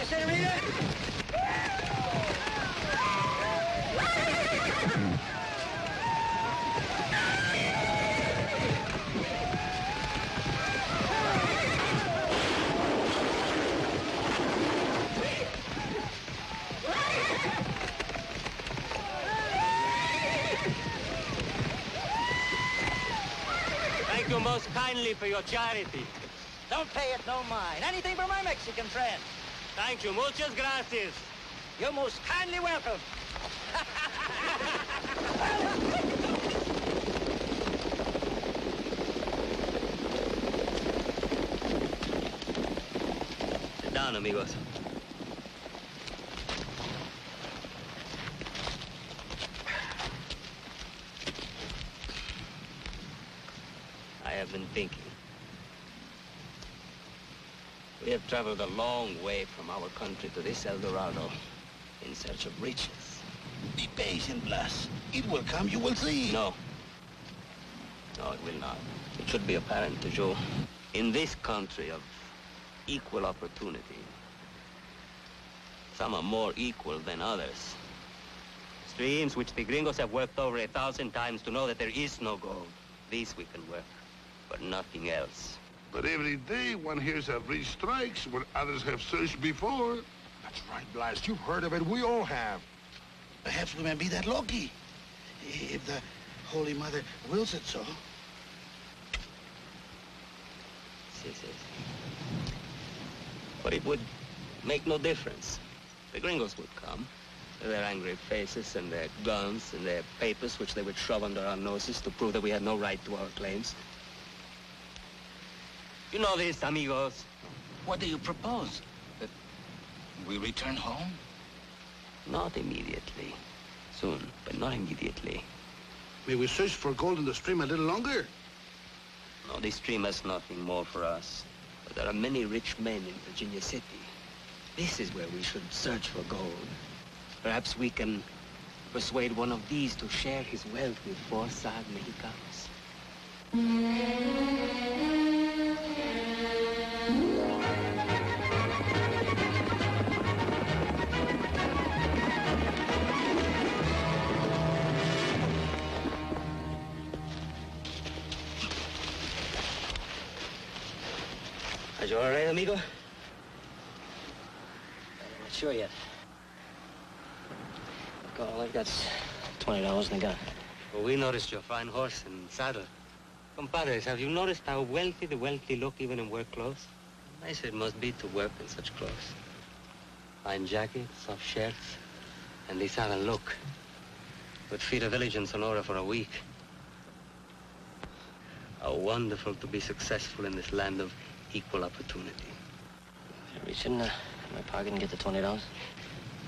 you, senorita. Thank you most kindly for your charity. Don't pay it no mind. Anything for my Mexican friend. Thank you. Muchas gracias. You're most kindly welcome. Sit down, amigos. I have been thinking. We have traveled a long way from our country to this El Dorado in search of riches. Be patient, Blas. It will come, you will see. No. No, it will not. It should be apparent to you. In this country of equal opportunity, some are more equal than others. Streams which the gringos have worked over 1,000 times to know that there is no gold. These we can work, but nothing else. But every day one hears of rich strikes where others have searched before. That's right, Blas. You've heard of it. We all have. Perhaps we may be that lucky. If the Holy Mother wills it so. Yes. But it would make no difference. The gringos would come. Their angry faces and their guns and their papers which they would shove under our noses to prove that we had no right to our claims. You know this, amigos. What do you propose? That we return home? Not immediately. Soon, but not immediately. May we search for gold in the stream a little longer? No, this stream has nothing more for us. But there are many rich men in Virginia City. This is where we should search for gold. Perhaps we can persuade one of these to share his wealth with 4 sad Mexicanos. Are you all right, amigo? Not sure yet. All I've got's $20 in the gun. Well, we noticed your fine horse and saddle. Compadres, have you noticed how wealthy the wealthy look even in work clothes? How nice it must be to work in such clothes. Fine jackets, soft shirts, and this island look. Would feed a village in Sonora for a week. How wonderful to be successful in this land of equal opportunity. Reach in my pocket and get the $20?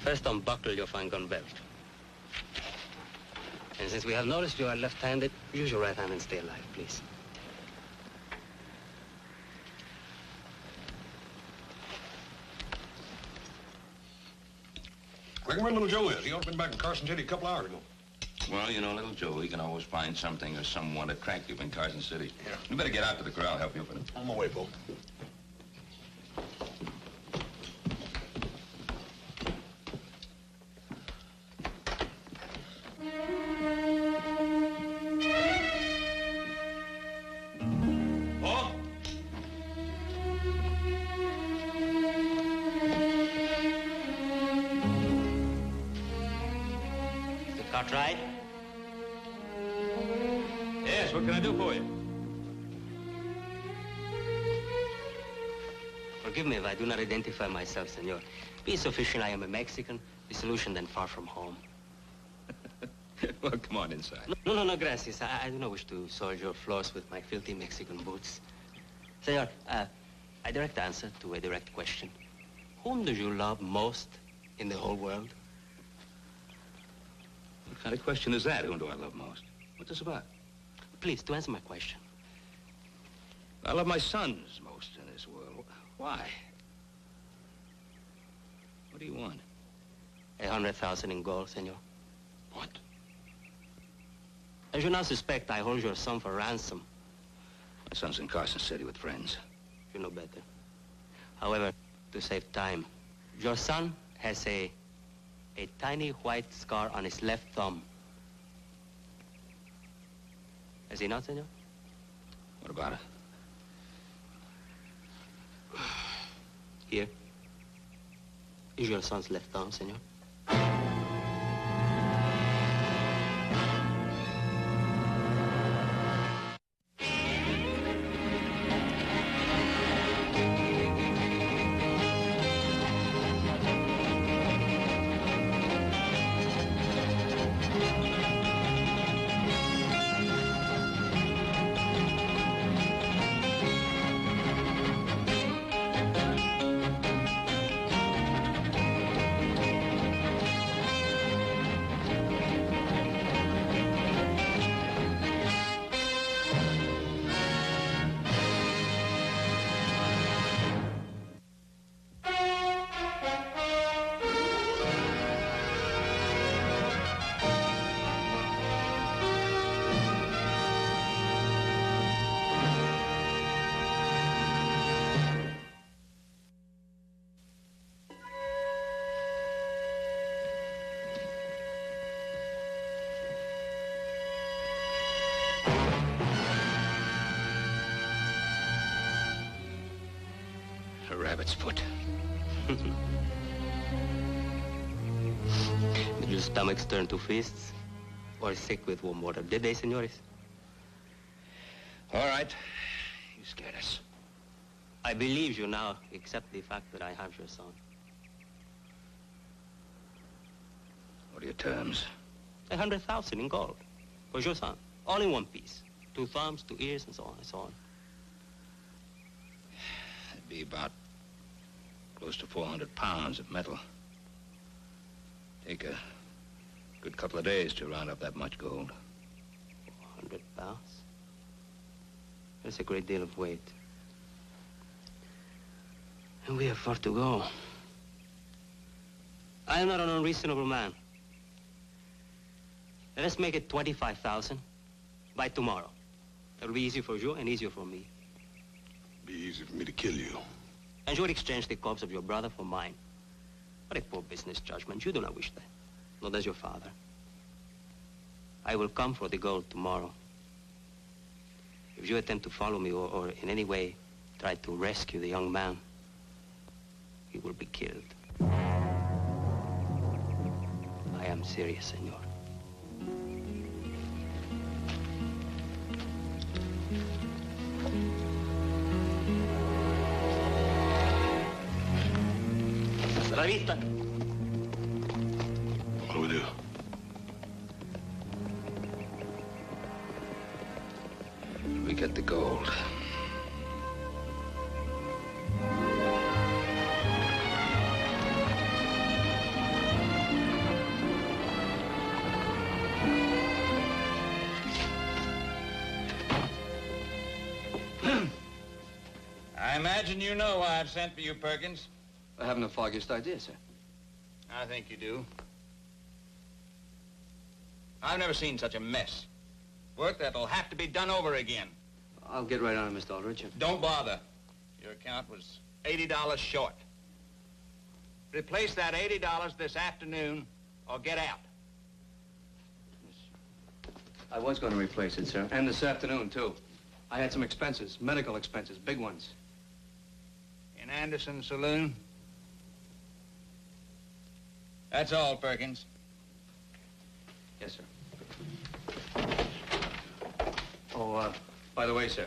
First unbuckle your fine gun belt. And since we have noticed you are left-handed, use your right hand and stay alive, please. Where little Joe is? He ought to been back in Carson City a couple hours ago. Well, you know, little Joe, he can always find something or someone attractive in Carson City. Yeah. You better get out to the corral, help you open it. On my way, Bo. Cartwright? Yes, what can I do for you? Forgive me if I do not identify myself, senor. Be sufficient I am a Mexican, disillusioned and far from home. Well, come on inside. No, gracias. I do not wish to soil your floors with my filthy Mexican boots. Senor, a direct answer to a direct question. Whom do you love most in the whole world? What kind of question is that? Whom do I love most? What's this about? Please, to answer my question. I love my sons most in this world. Why? What do you want? 100,000 in gold, senor. What? As you now suspect, I hold your son for ransom. My son's in Carson City with friends. You know better. However, to save time, Your son has a tiny white scar on his left thumb. Has he not, senor? What about it? Here is your son's left thumb, senor. A rabbit's foot. Did your stomachs turn to fists? Or sick with warm water? Did they, senores? All right. You scared us. I believe you now, except the fact that I have your son. What are your terms? 100,000 in gold. For your son. All in one piece. 2 thumbs, 2 ears, and so on and so on. It'd be about close to 400 pounds of metal. Take a good couple of days to round up that much gold. 400 pounds? That's a great deal of weight. And we have far to go. I am not an unreasonable man. Let us make it 25,000 by tomorrow. That'll be easier for you and easier for me. Be easy for me to kill you. And you would exchange the corpse of your brother for mine. What a poor business judgment. You do not wish that. Nor does your father. I will come for the gold tomorrow. If you attempt to follow me or in any way try to rescue the young man, he will be killed. I am serious, senor. Hasta la vista. What do we do? We get the gold. I imagine you know why I've sent for you, Perkins. I haven't the foggiest idea, sir. I think you do. I've never seen such a mess. Work that'll have to be done over again. I'll get right on it, Mr. Aldrich. Don't bother. Your account was $80 short. Replace that $80 this afternoon or get out. I was going to replace it, sir. And this afternoon, too. I had some expenses, medical expenses, big ones. In Anderson's saloon? That's all, Perkins. Yes, sir. Oh, by the way, sir.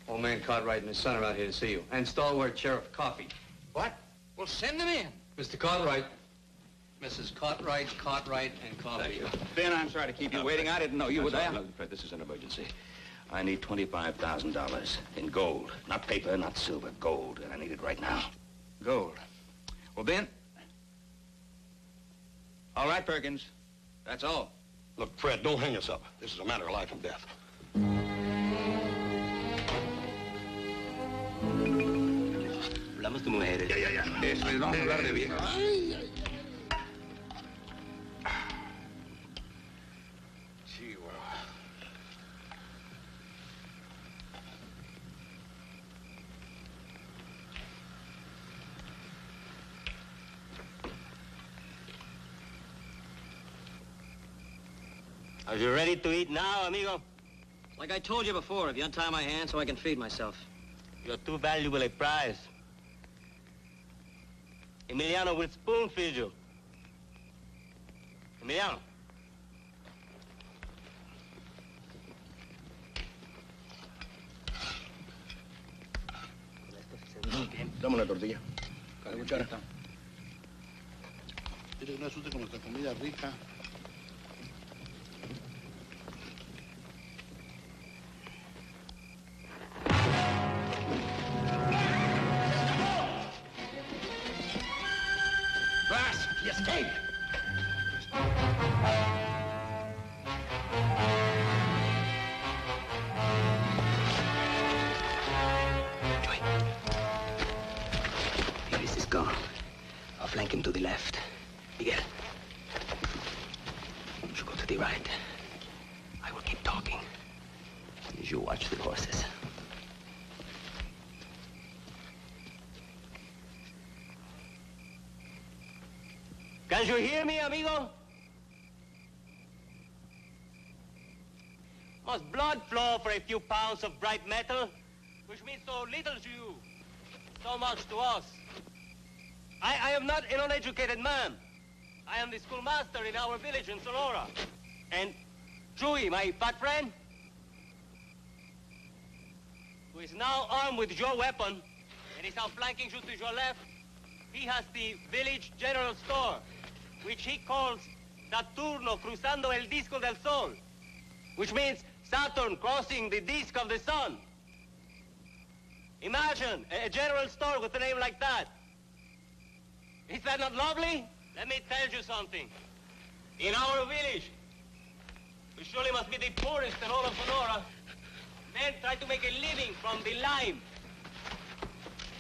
Old man Cartwright and his son are out here to see you. And stalwart Sheriff Coffey. What? Well, send them in. Mr. Cartwright, Mrs. Cartwright, and Coffey. Ben, I'm sorry to keep you waiting. I didn't know you were there. Look, Fred, this is an emergency. I need $25,000 in gold. Not paper, not silver, gold. And I need it right now. Gold. Well, Ben. All right, Perkins. That's all. Look, Fred, don't hang us up. This is a matter of life and death. Hablamos de mujeres. Eso es, vamos a hablar de viejas. Are you ready to eat now, amigo? Like I told you before, if you untie my hands so I can feed myself. You're too valuable a prize. Emiliano will spoon feed you. Emiliano. Dame una tortilla. Cada cuchara. Mire que no asuste con nuestra comida rica. Fast! He escaped! This is gone. I'll flank him to the left. Miguel. You go to the right. I will keep talking. You watch the horses. Can you hear me, amigo? Must blood flow for a few pounds of bright metal, which means so little to you, so much to us. I am not an uneducated man. I am the schoolmaster in our village in Sonora. And Chewy, my fat friend, who is now armed with your weapon and is now flanking you to your left, he has the village general store, which he calls Saturno cruzando el disco del sol, which means Saturn crossing the disc of the sun. Imagine a general store with a name like that. Is that not lovely? Let me tell you something. In our village, we surely must be the poorest in all of Sonora, men try to make a living from the lime,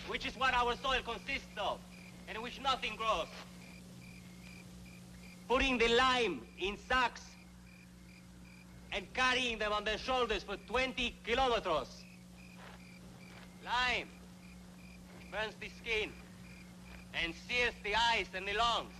which is what our soil consists of, and in which nothing grows. Putting the lime in sacks and carrying them on their shoulders for 20 kilometers. Lime burns the skin and sears the eyes and the lungs.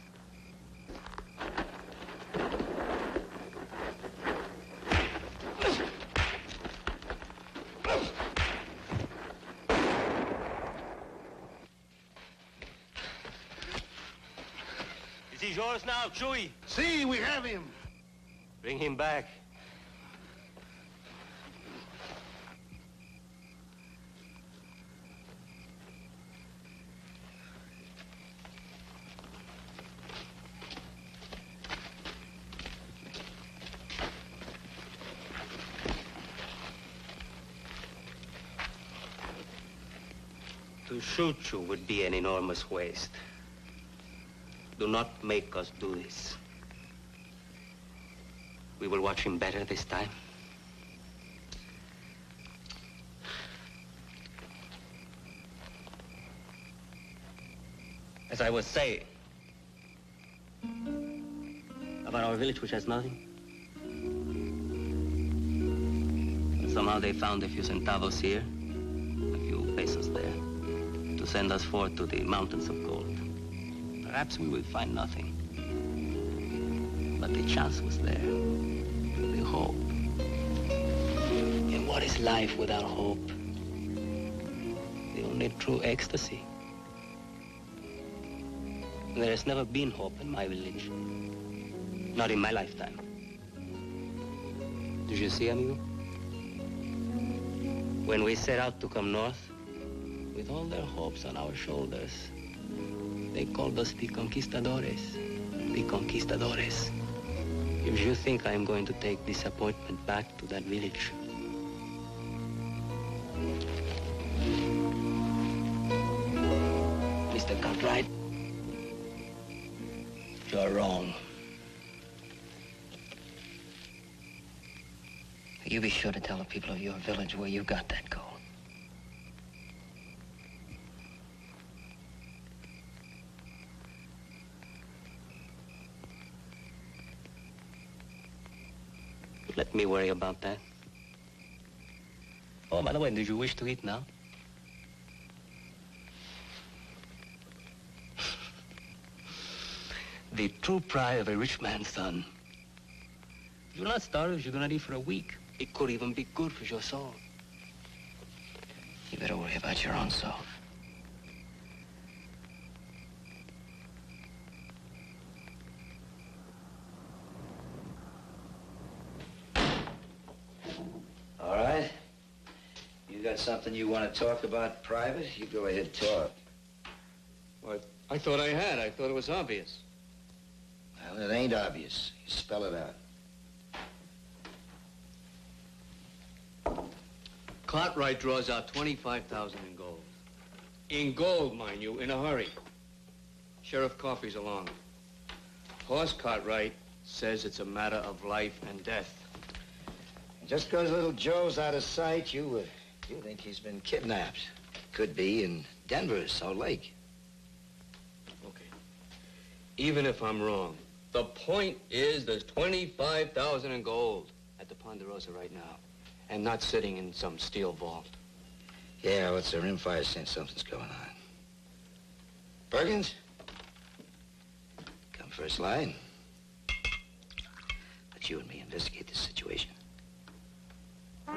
Is he yours now, Chewy? See, we have him. Bring him back. To shoot you would be an enormous waste. Do not make us do this. We will watch him better this time. As I was saying, about our village which has nothing. Somehow they found a few centavos here, a few pesos there, to send us forth to the mountains of gold. Perhaps we will find nothing. But the chance was there, the hope. And what is life without hope? The only true ecstasy. There has never been hope in my village. Not in my lifetime. Did you see, amigo? When we set out to come north, with all their hopes on our shoulders, they called us the conquistadores. The conquistadores. If you think I'm going to take disappointment back to that village, Mr. Cartwright, you're wrong. You be sure to tell the people of your village where you got that gold. Let me worry about that. Oh, by the way, did you wish to eat now? The true pride of a rich man's son You'll not starve if you're gonna live for a week. It could even be good for your soul. You better worry about your own soul. All right. You got something you want to talk about private? You go ahead, talk. Well, I thought I had. I thought it was obvious. Well, it ain't obvious. You spell it out. Cartwright draws out $25,000 in gold. In gold, mind you, in a hurry. Sheriff Coffey's along. Horse Cartwright says it's a matter of life and death. Just because little Joe's out of sight, you think he's been kidnapped. Could be in Denver, Salt Lake. Okay. Even if I'm wrong, the point is there's $25,000 in gold at the Ponderosa right now, and not sitting in some steel vault. Yeah, what's the rimfire sense something's going on? Perkins? Come first line. Let you and me investigate this situation. All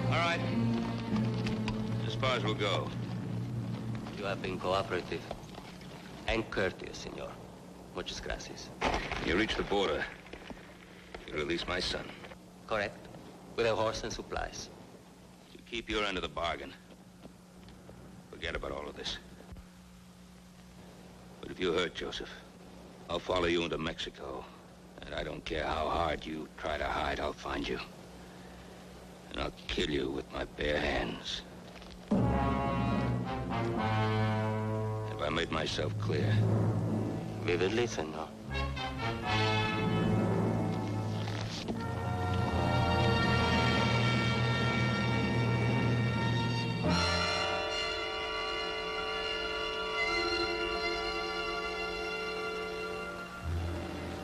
right. As far as we'll go. You have been cooperative and courteous, senor. Muchas gracias. When you reach the border, you release my son. Correct. With a horse and supplies. You keep your end of the bargain. Forget about all of this. But if you hurt Joseph, I'll follow you into Mexico. And I don't care how hard you try to hide, I'll find you. And I'll kill you with my bare hands. Have I made myself clear? Vividly, senor.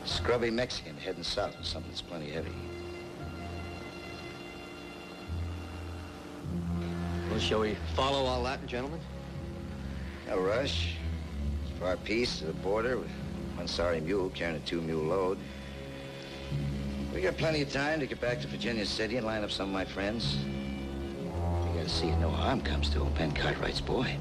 Scrubby Mexican heading south with something that's plenty heavy. Well, shall we follow all that, gentlemen? No rush. It's far piece to the border with one sorry mule carrying a 2-mule load. We got plenty of time to get back to Virginia City and line up some of my friends. You gotta see it, no harm comes to old Ben Cartwright's boy.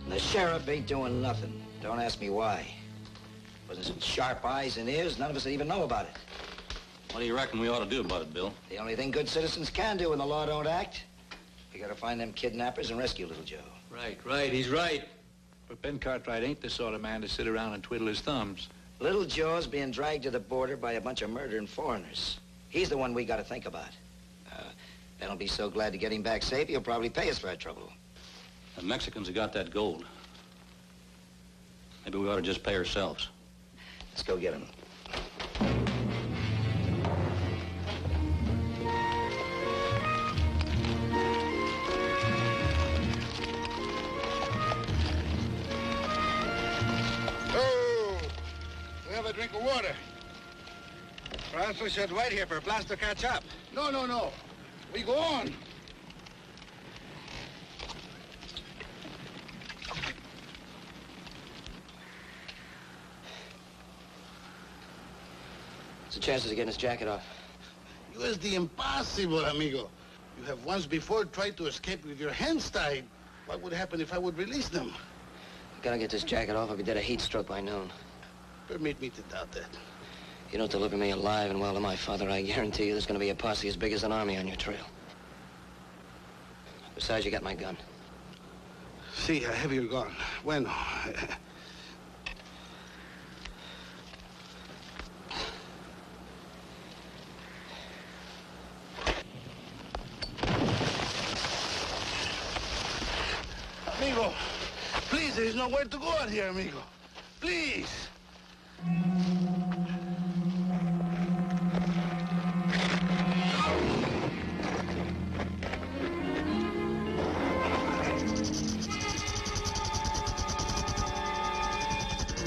The sheriff ain't doing nothing. Don't ask me why. Wasn't some sharp eyes and ears, none of us would even know about it. What do you reckon we ought to do about it, Bill? The only thing good citizens can do when the law don't act. We gotta find them kidnappers and rescue little Joe. Right, he's right. But Ben Cartwright ain't the sort of man to sit around and twiddle his thumbs. Little Joe's being dragged to the border by a bunch of murdering foreigners. He's the one we gotta think about. Ben'll be so glad to get him back safe, he'll probably pay us for our trouble. The Mexicans have got that gold. Maybe we ought to just pay ourselves. Let's go get him. Oh, we have a drink of water. Perhaps we should wait here for Blas to catch up. No, no, no. We go on. What's the chances of getting his jacket off? You is the impossible, amigo. You have once before tried to escape with your hands tied. What would happen if I would release them? I gotta get this jacket off. I'll be dead of heat stroke by noon. Permit me to doubt that. You don't deliver me alive and well to my father, I guarantee you there's gonna be a posse as big as an army on your trail. Besides, you got my gun. See, I have your gun. Bueno. Amigo, please, there is nowhere to go out here, amigo. Please.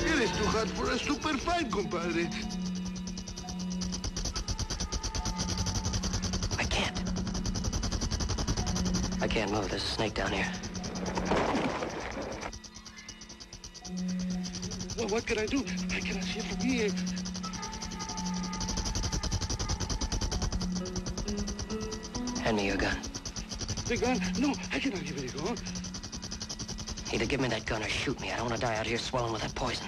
Eres too hot for a super fight, compadre. I can't. I can't move. There's a snake down here. Well, what can I do? I cannot see from here. Hand me your gun. The gun? No, I cannot give you the gun. Either give me that gun or shoot me. I don't want to die out here swelling with that poison.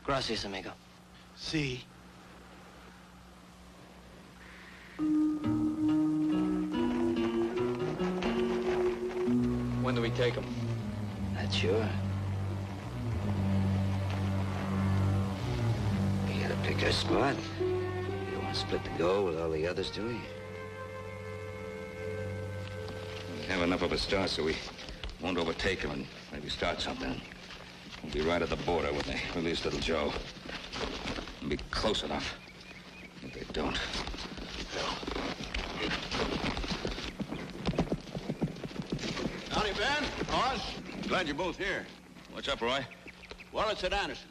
Gracias, amigo. See? When do we take him? Not sure. We gotta pick our spot. You don't want to split the gold with all the others, do we? We have enough of a start so we won't overtake him and maybe start something. We'll be right at the border when they release little Joe. We'll be close enough. If they don't. Howdy, Ben. Hoss. Glad you're both here. What's up, Roy? Well, it's at Anderson.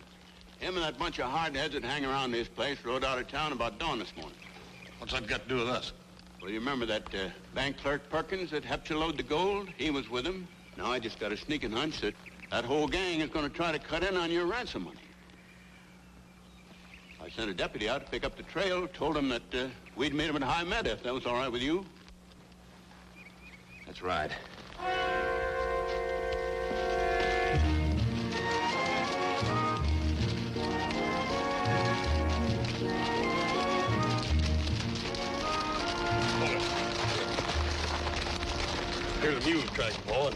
Him and that bunch of hardheads that hang around this place rode out of town about dawn this morning. What's that got to do with us? Well, you remember that bank clerk Perkins that helped you load the gold? He was with him. Now I just got a sneaking hunch that that whole gang is going to try to cut in on your ransom money. I sent a deputy out to pick up the trail, told him that we'd meet him at High Meadow, if that was all right with you. Let's ride. Here's a mule track, Paul.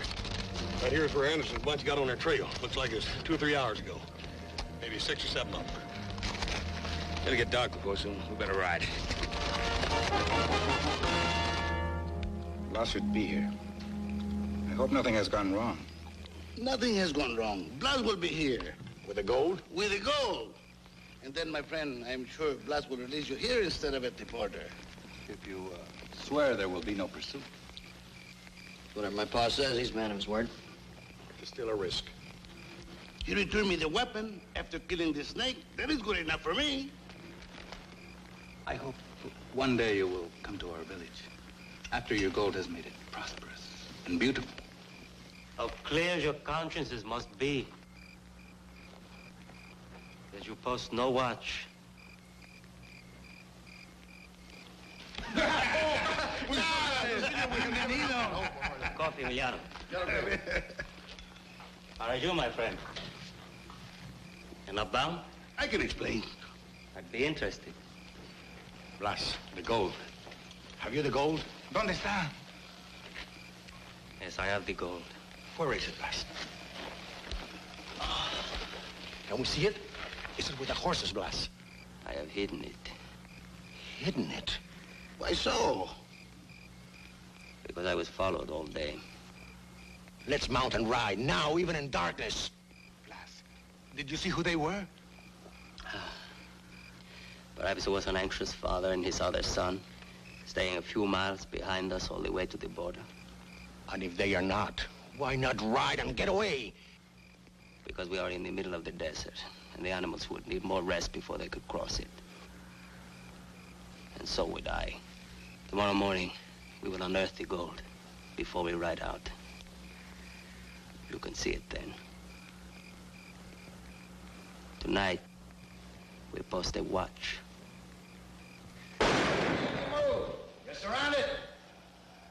Right here's where Anderson's bunch got on their trail. Looks like it's 2 or 3 hours ago. Maybe 6 or 7 of them. It'll get dark before soon. We better ride. Blas should be here. I hope nothing has gone wrong. Nothing has gone wrong. Blas will be here. With the gold? With the gold. And then, my friend, I'm sure Blas will release you here instead of at the border. If you swear there will be no pursuit. Whatever my pa says, he's a man of his word. It's still a risk. You return me the weapon after killing the snake. That is good enough for me. I hope one day you will come to our village. After your gold has made it prosperous and beautiful. How clear your consciences must be. That you post no watch. Coffee, Emiliano. How are you, my friend? You're not bound? I can explain. I'd be interested. Blas, the gold. Have you the gold? ¿Dónde está? Yes, I have the gold. Where is it, Blas? Can we see it? Is it with the horses, Blas? I have hidden it. Hidden it? Why so? Because I was followed all day. Let's mount and ride now, even in darkness. Blas, did you see who they were? Perhaps it was an anxious father and his other son, staying a few miles behind us all the way to the border. And if they are not, why not ride and get away? Because we are in the middle of the desert, and the animals would need more rest before they could cross it. And so would I. Tomorrow morning, we will unearth the gold before we ride out. You can see it then. Tonight, we post a watch. Move! You're surrounded.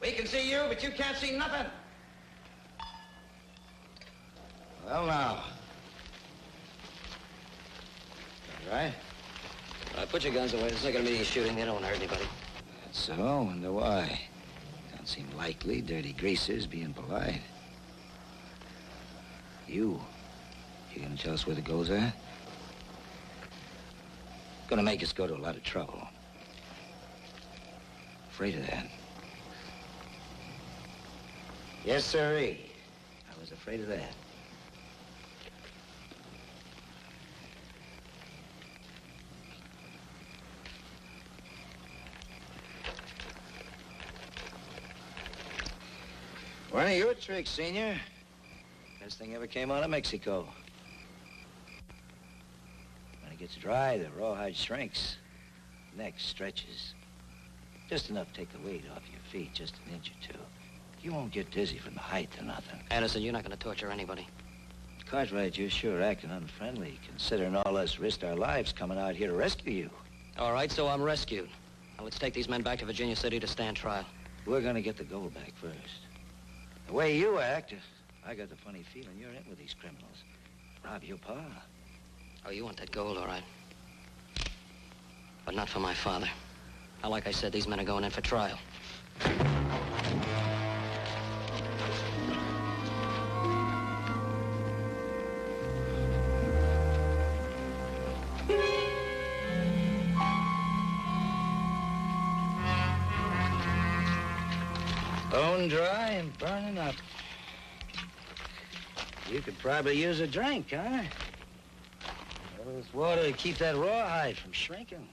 We can see you, but you can't see nothing. Well, now. All right? Put your guns away. There's not going to be any shooting. They don't want to hurt anybody. That's so. Wonder why. Don't seem likely. Dirty greasers being polite. You gonna tell us where the gold's at? Gonna make us go to a lot of trouble. afraid of that. Yes, sirree. I was afraid of that. One of your tricks, Senor. Best thing ever came out of Mexico. When it gets dry, the rawhide shrinks. Neck stretches. Just enough to take the weight off your feet, just an inch or two. You won't get dizzy from the height or nothing. Anderson, you're not going to torture anybody. Cartwright, you're sure acting unfriendly, considering all us risked our lives coming out here to rescue you. All right, so I'm rescued. Now let's take these men back to Virginia City to stand trial. We're gonna get the gold back first. The way you act, I got the funny feeling you're in with these criminals. Rob your pa. Oh, you want that gold, all right. But not for my father. Now, like I said, these men are going in for trial. Bone dry and burning up. You could probably use a drink, huh? All this water to keep that rawhide from shrinking.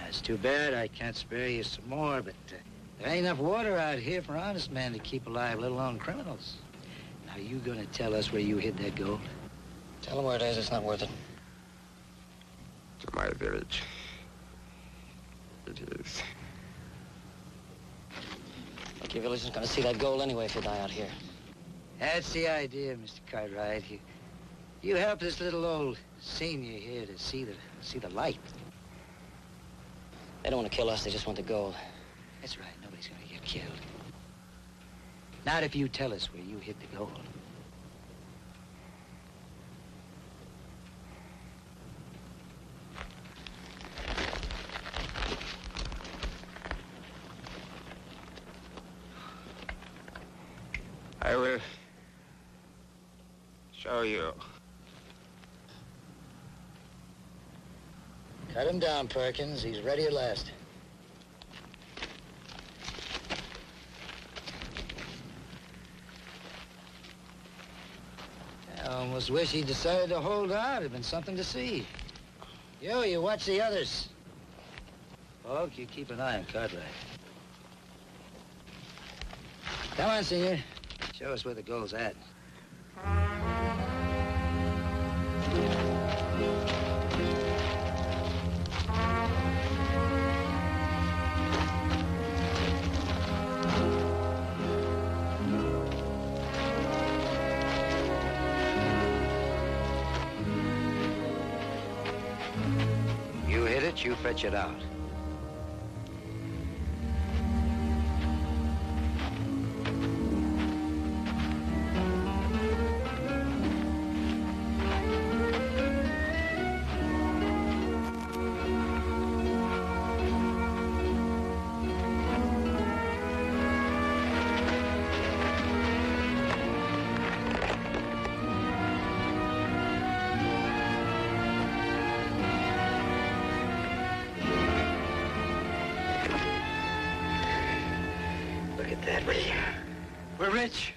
It's too bad I can't spare you some more, but there ain't enough water out here for honest men to keep alive, let alone criminals. Now, you gonna tell us where you hid that gold? Tell them where it is. It's not worth it. To my village. It is. Look, your village is going to see that gold anyway if you die out here. That's the idea, Mr. Cartwright. You help this little old senior here to see the light. They don't want to kill us. They just want the gold. That's right. Nobody's going to get killed. Not if you tell us where you hid the gold. I will show you. Cut him down, Perkins. He's ready at last. I almost wish he decided to hold out. It'd been something to see. You watch the others. Polk, you keep an eye on Cartwright. Come on, Senor. Show us where the gold's at. You hit it, you fetch it out. Look at that, will you? We're rich.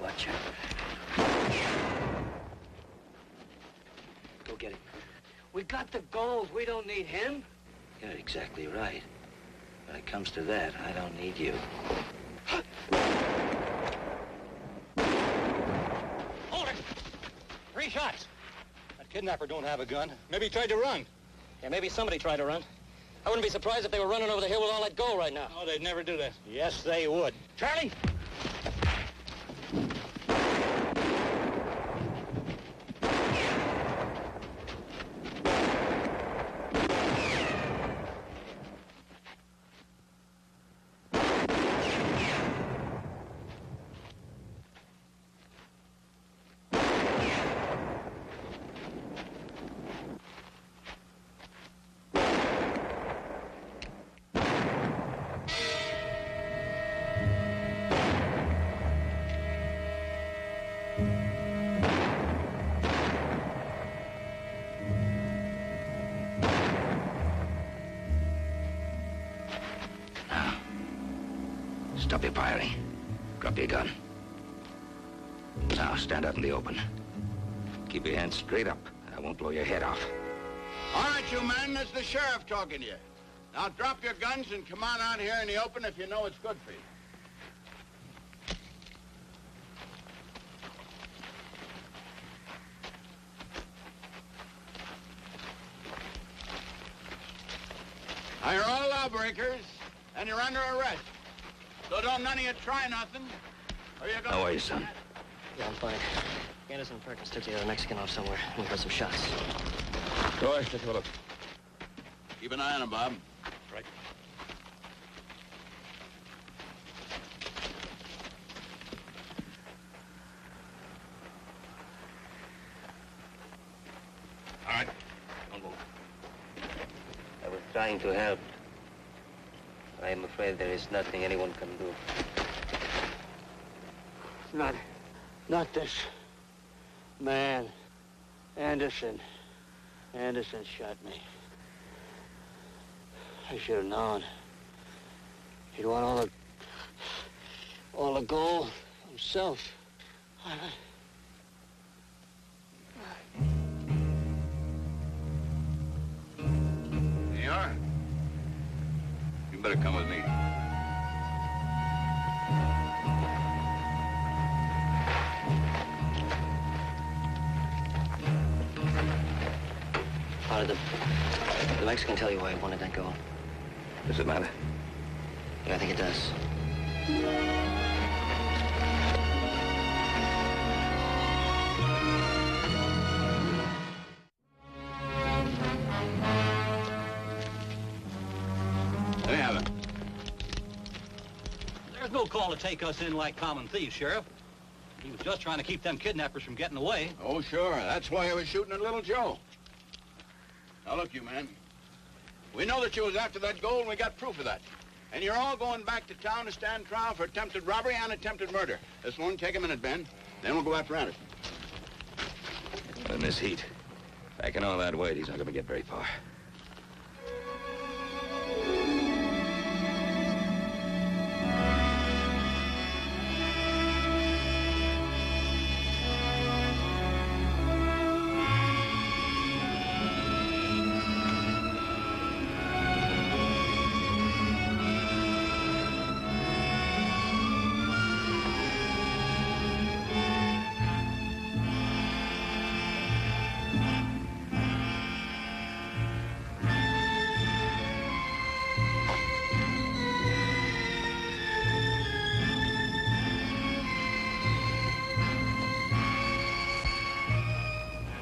Watch out. Go get him. We got the gold. We don't need him. You're exactly right. When it comes to that, I don't need you. Hold it! 3 shots. That kidnapper don't have a gun. Maybe he tried to run. Yeah, maybe somebody tried to run. I wouldn't be surprised if they were running over the hill with all that gold right now. Oh, they'd never do that. Yes, they would. Charlie! Stop your firing. Drop your gun. Now, stand out in the open. Keep your hands straight up. I won't blow your head off. All right, you men, that's the sheriff talking to you. Now drop your guns and come on out here in the open if you know it's good for you. Now, you're all lawbreakers, and you're under arrest. So don't none of you try nothing, or you're gonna... How are you, son? Yeah, I'm fine. Anderson and Perkins took the other Mexican off somewhere. We heard some shots. Roy, take a look. Keep an eye on him, Bob. Right. All right. Don't move. I was trying to help. I am afraid there is nothing anyone can do. Not this man. Anderson. Anderson shot me. I should have known. He'd want all the gold himself. There you are. You better come with me. How did the Mexican tell you why he wanted that gold? Does it matter? Yeah, I think it does. There you have it. There's no call to take us in like common thieves, Sheriff. He was just trying to keep them kidnappers from getting away. Oh, sure. That's why I was shooting at little Joe. Now, look, you man. We know that you was after that gold, and we got proof of that. And you're all going back to town to stand trial for attempted robbery and attempted murder. This won't take a minute, Ben. Then we'll go after Anderson. In this heat, packing all that weight, he's not going to get very far.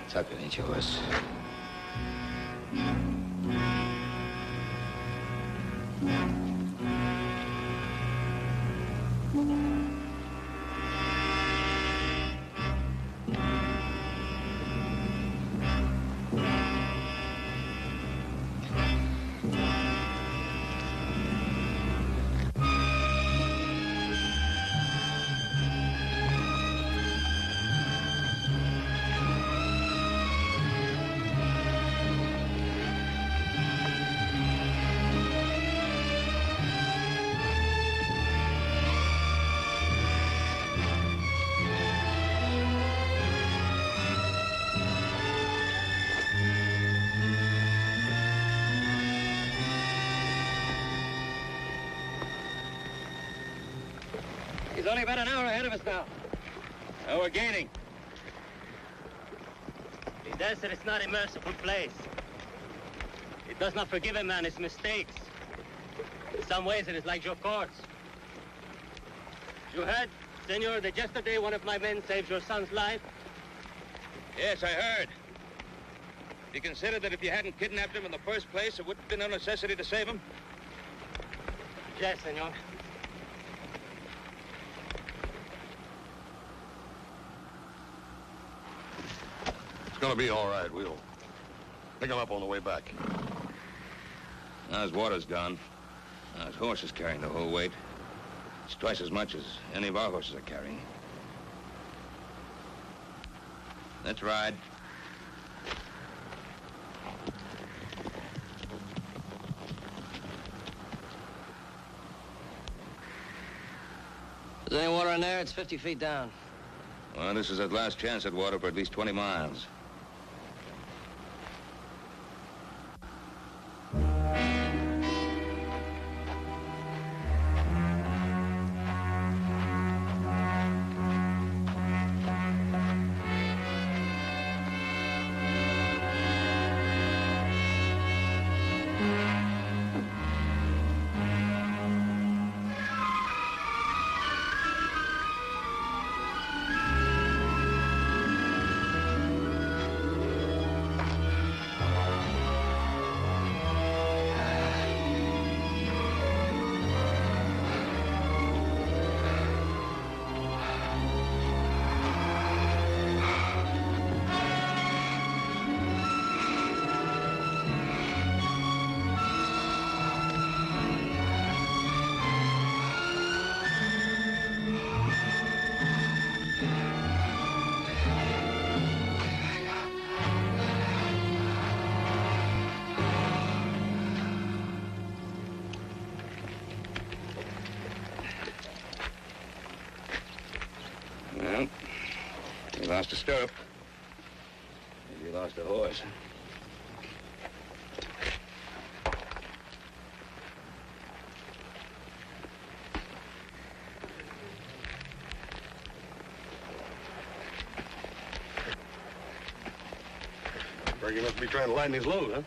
Tucker ain't yours. He's only about an hour ahead of us now. Oh, we're gaining. The desert is not a merciful place. It does not forgive a man his mistakes. In some ways, it is like your courts. You heard, senor, that yesterday one of my men saved your son's life? Yes, I heard. You consider that if you hadn't kidnapped him in the first place, it wouldn't have been no necessity to save him? Yes, senor. It's gonna be all right. We'll pick him up on the way back. Now his water's gone. Now his horse is carrying the whole weight. It's twice as much as any of our horses are carrying. Let's ride. there, it's 50 feet down. Well, this is his last chance at water for at least 20 miles. Well, he lost a stirrup. Maybe he lost a horse. Bergie must be trying to lighten his load, huh?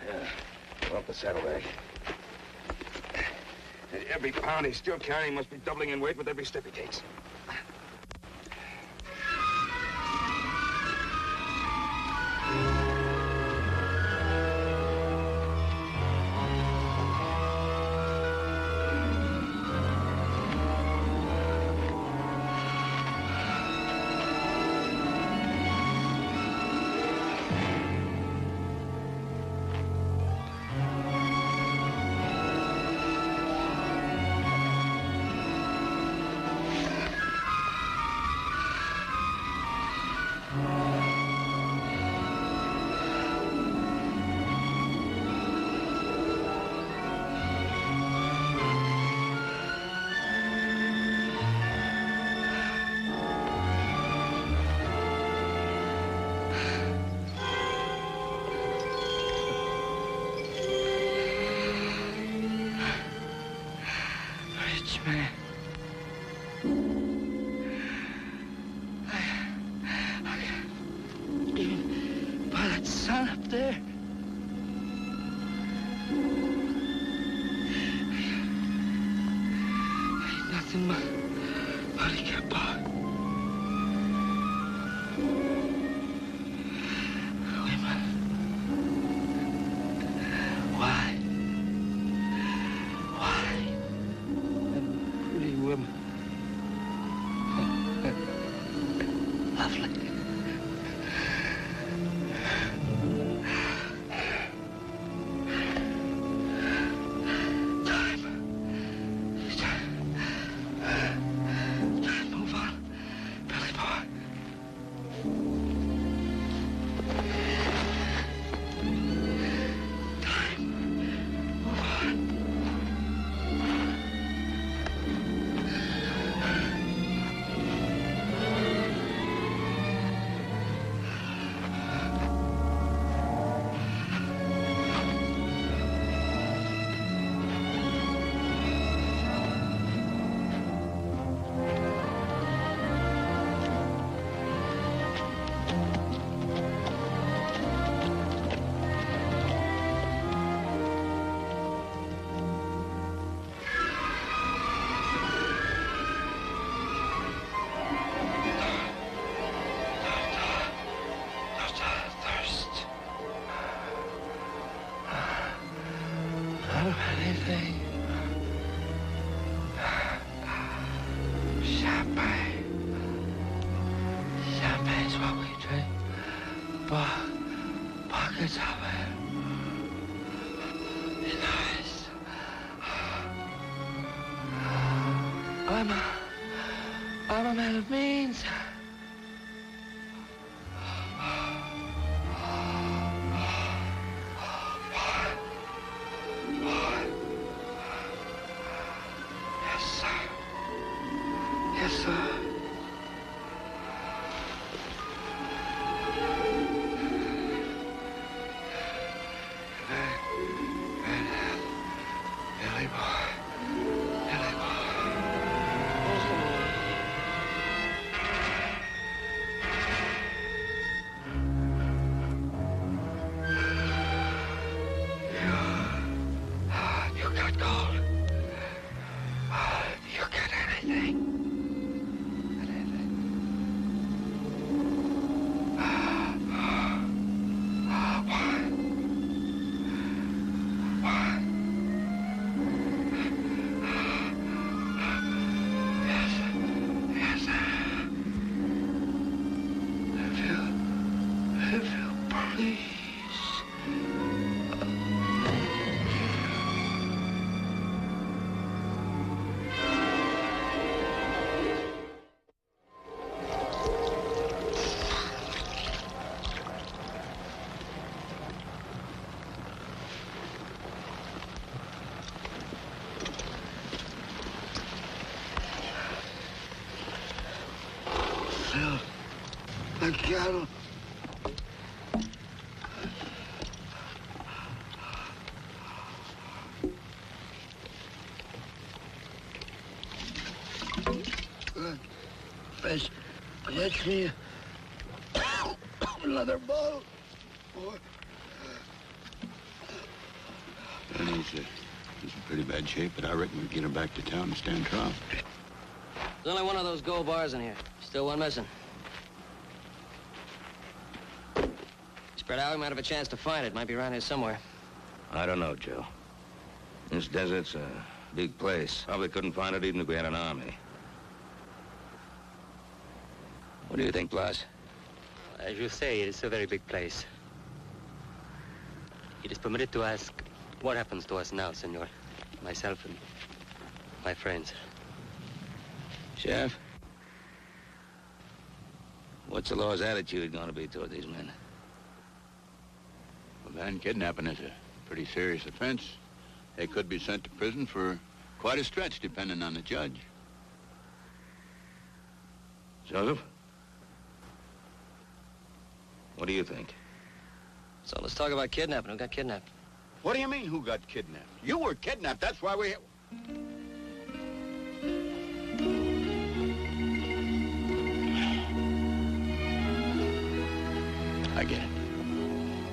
Yeah. Go up the saddlebag. Every pound he's still carrying must be doubling in weight with every step he takes. Man. I can't even by that sun up there. Ain't nothing but a get by. Wait a minute. Why? Women. Lovely. Time. Move on, Billy boy. Move on. Anything. Champagne. Champagne's what we drink. Buckets of it. It's nice. I'm a man of means. Yes, Please. Phil, I got him. Good. Fish. Let's see. Another boat. He's in pretty bad shape, but I reckon we'll get him back to town and stand trial. There's only one of those gold bars in here. Still one missing. Spread out, we might have a chance to find it. Might be around here somewhere. I don't know, Joe. This desert's a big place. Probably couldn't find it even if we had an army. What do you think, Blas? As you say, it's a very big place. It is permitted to ask, what happens to us now, senor? Myself and my friends. Sheriff? What's the law's attitude going to be toward these men? Well, man, kidnapping is a pretty serious offense. They could be sent to prison for quite a stretch, depending on the judge. Joseph? What do you think? So let's talk about kidnapping. Who got kidnapped? What do you mean, who got kidnapped? You were kidnapped, that's why we... I get it.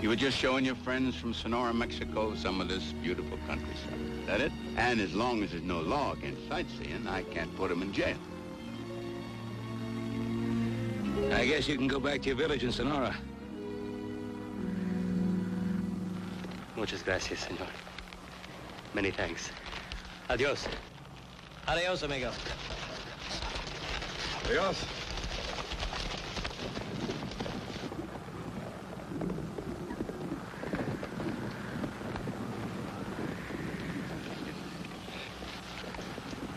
You were just showing your friends from Sonora, Mexico, some of this beautiful countryside. Is that it? And as long as there's no law against sightseeing, I can't put them in jail. I guess you can go back to your village in Sonora. Muchas gracias, senor. Many thanks. Adios. Adios, amigo. Adios.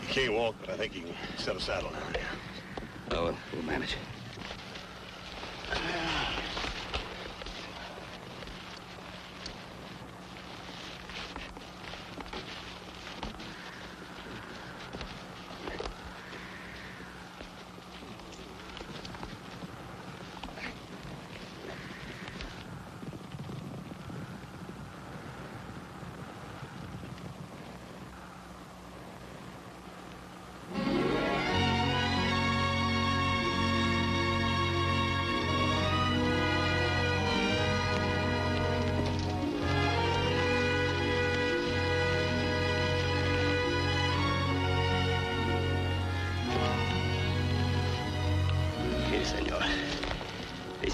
You can't walk, but I think you can set a saddle down here. Oh, we'll manage.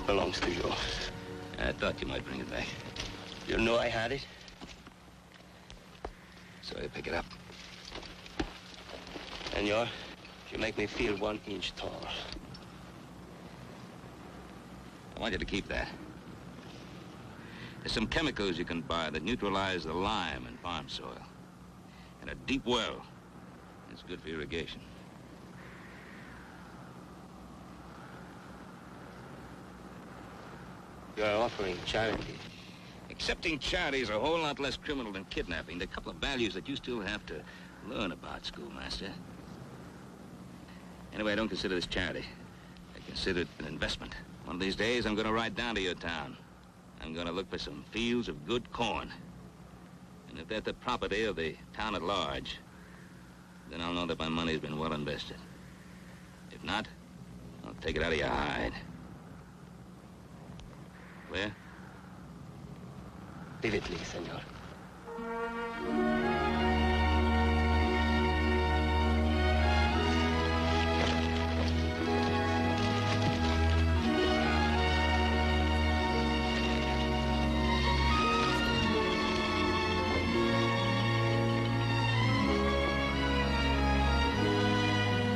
Belongs to you. I thought you might bring it back. You knew I had it? So you pick it up. Senor, you make me feel 1 inch tall. I want you to keep that. There's some chemicals you can buy that neutralize the lime in farm soil. And a deep well. It's good for irrigation. You're offering charity. Accepting charity is a whole lot less criminal than kidnapping. There are a couple of values that you still have to learn about, schoolmaster. Anyway, I don't consider this charity. I consider it an investment. One of these days, I'm going to ride down to your town. I'm going to look for some fields of good corn. And if they're the property of the town at large, then I'll know that my money's been well invested. If not, I'll take it out of your hide. Clear? Vividly, senor.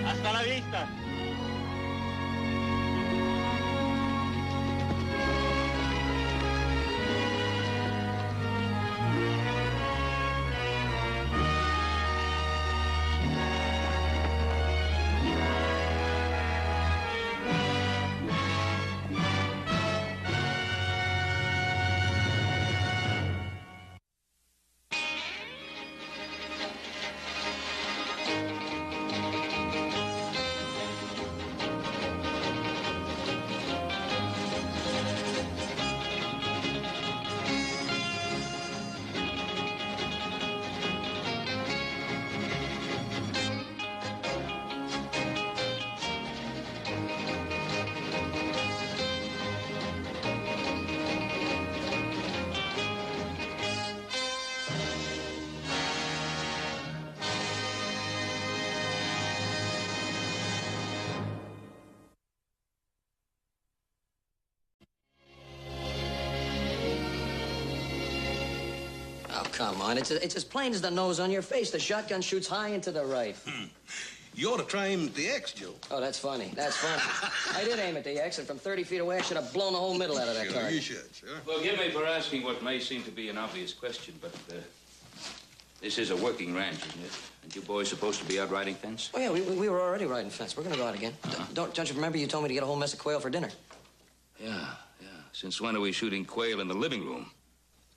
Hasta la vista. come on. It's as plain as the nose on your face. The shotgun shoots high and to the right. You ought to try aiming at the X, Joe. Oh, that's funny. That's funny. I did aim at the X, and from 30 feet away, I should have blown the whole middle out of that car. You should, sure. Forgive me for asking what may seem to be an obvious question, but this is a working ranch, isn't it? Aren't you boys supposed to be out riding fence? Oh, yeah, we were already riding fence. We're going to go out again. Don't you remember you told me to get a whole mess of quail for dinner? Yeah. Since when are we shooting quail in the living room?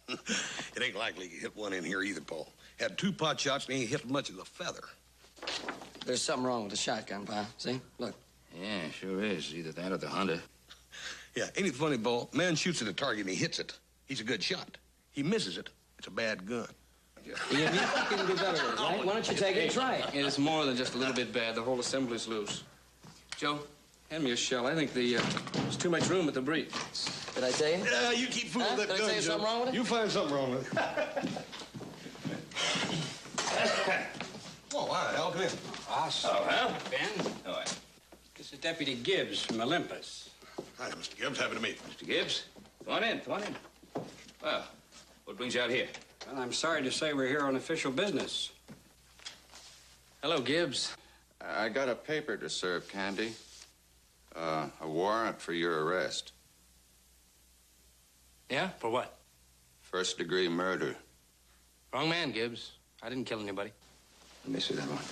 It ain't likely you hit one in here either, Paul. Had 2 pot shots and he ain't hit much as a feather. There's something wrong with the shotgun, Pa. See? Look. Yeah, sure is. Either that or the Honda. Yeah, ain't it funny, Paul? Man shoots at a target and he hits it. He's a good shot. He misses it. It's a bad gun. You can do better with it, right? Why don't you take it and try it? It's more than just a little bit bad. The whole assembly's loose. Joe, hand me a shell. I think there's too much room at the breech. Did I tell you? Yeah, you keep fooling that Did gun, I tell you Joe. something wrong with it? You find something wrong with it. Oh, hi, Al, come in. Awesome. Al? Ben? All right. This is Deputy Gibbs from Olympus. Hi, Mr. Gibbs. Happy to meet you. Mr. Gibbs, come on in. Well, what brings you out here? Well, I'm sorry to say we're here on official business. Hello, Gibbs. I got a paper to serve, Candy. A warrant for your arrest. Yeah? For what? First-degree murder. Wrong man, Gibbs. I didn't kill anybody. Let me see that one.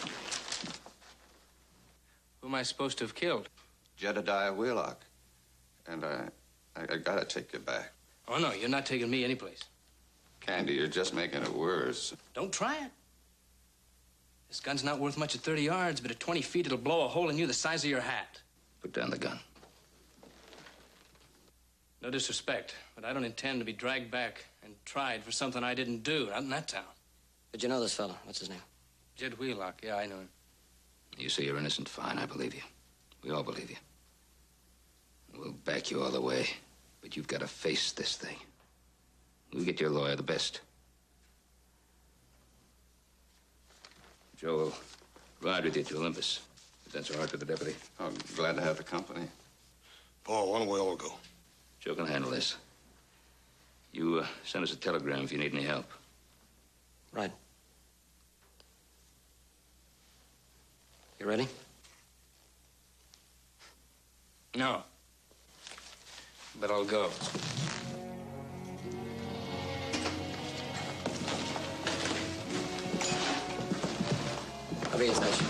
Who am I supposed to have killed? Jedediah Wheelock. And I gotta take you back. Oh, no, you're not taking me anyplace. Candy, you're just making it worse. Don't try it. This gun's not worth much at 30 yards, but at 20 feet, it'll blow a hole in you the size of your hat. Put down the gun. No disrespect, but I don't intend to be dragged back and tried for something I didn't do, not in that town. Did you know this fella? What's his name? Jed Wheelock, yeah, I know him. You say you're innocent, fine, I believe you. We all believe you. We'll back you all the way, but you've got to face this thing. We'll get your lawyer the best. Joe will ride with you to Olympus, if that's all right with the deputy. I'm glad to have the company. Paul, why don't we all go? Joe can handle this. You send us a telegram if you need any help. Right. You ready? No. But I'll go. I'll be in touch.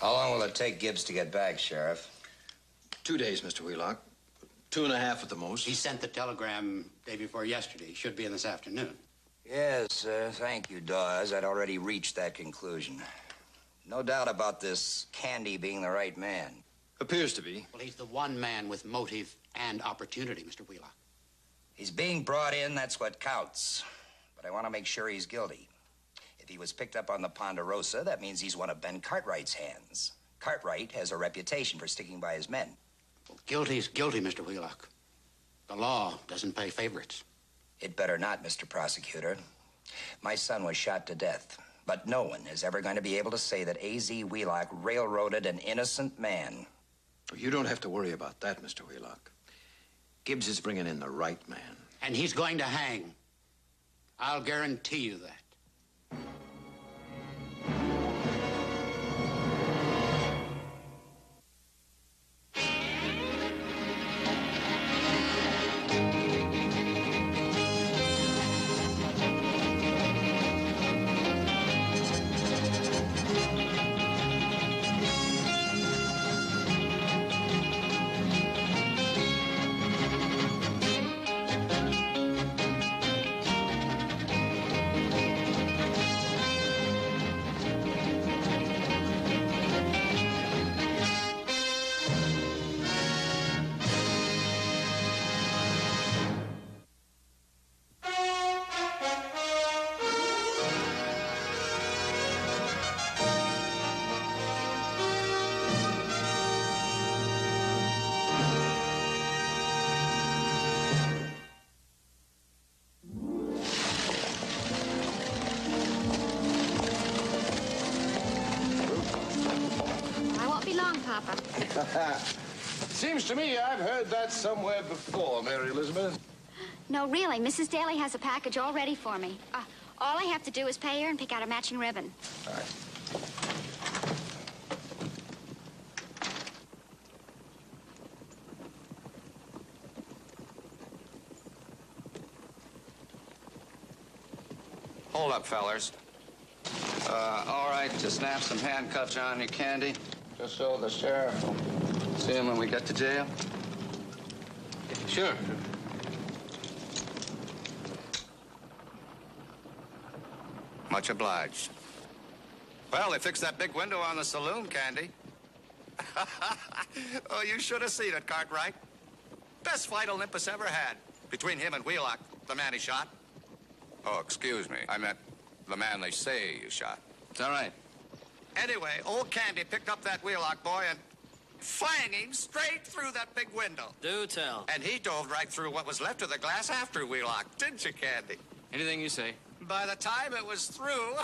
How long will it take Gibbs to get back, Sheriff? 2 days, Mr. Wheelock. 2.5 at the most. He sent the telegram day before yesterday. Should be in this afternoon. Yes, thank you, Dawes. I'd already reached that conclusion. No doubt about this Candy being the right man. Appears to be. Well, he's the one man with motive and opportunity, Mr. Wheelock. He's being brought in, that's what counts. But I want to make sure he's guilty. If he was picked up on the Ponderosa, that means he's one of Ben Cartwright's hands. Cartwright has a reputation for sticking by his men. Well, guilty's guilty, Mr. Wheelock. The law doesn't pay favorites. It better not, Mr. Prosecutor. My son was shot to death, but no one is ever going to be able to say that A.Z. Wheelock railroaded an innocent man. You don't have to worry about that, Mr. Wheelock. Gibbs is bringing in the right man. And he's going to hang. I'll guarantee you that. wrong, Papa? Seems to me I've heard that somewhere before, Mary Elizabeth. No, really. Mrs. Daly has a package all ready for me. All I have to do is pay her and pick out a matching ribbon. All right. Hold up, fellers. All right to snap some handcuffs on you, Candy? Just so the sheriff will see him when we get to jail? Sure. Much obliged. Well, they fixed that big window on the saloon, Candy. Oh, you should have seen it, Cartwright. Best fight Olympus ever had. Between him and Wheelock, the man he shot. Oh, excuse me. I meant the man they say you shot. It's all right. Anyway, old Candy picked up that Wheelock boy and flanged him straight through that big window. Do tell. And he dove right through what was left of the glass after Wheelock, didn't you, Candy? Anything you say. By the time it was through,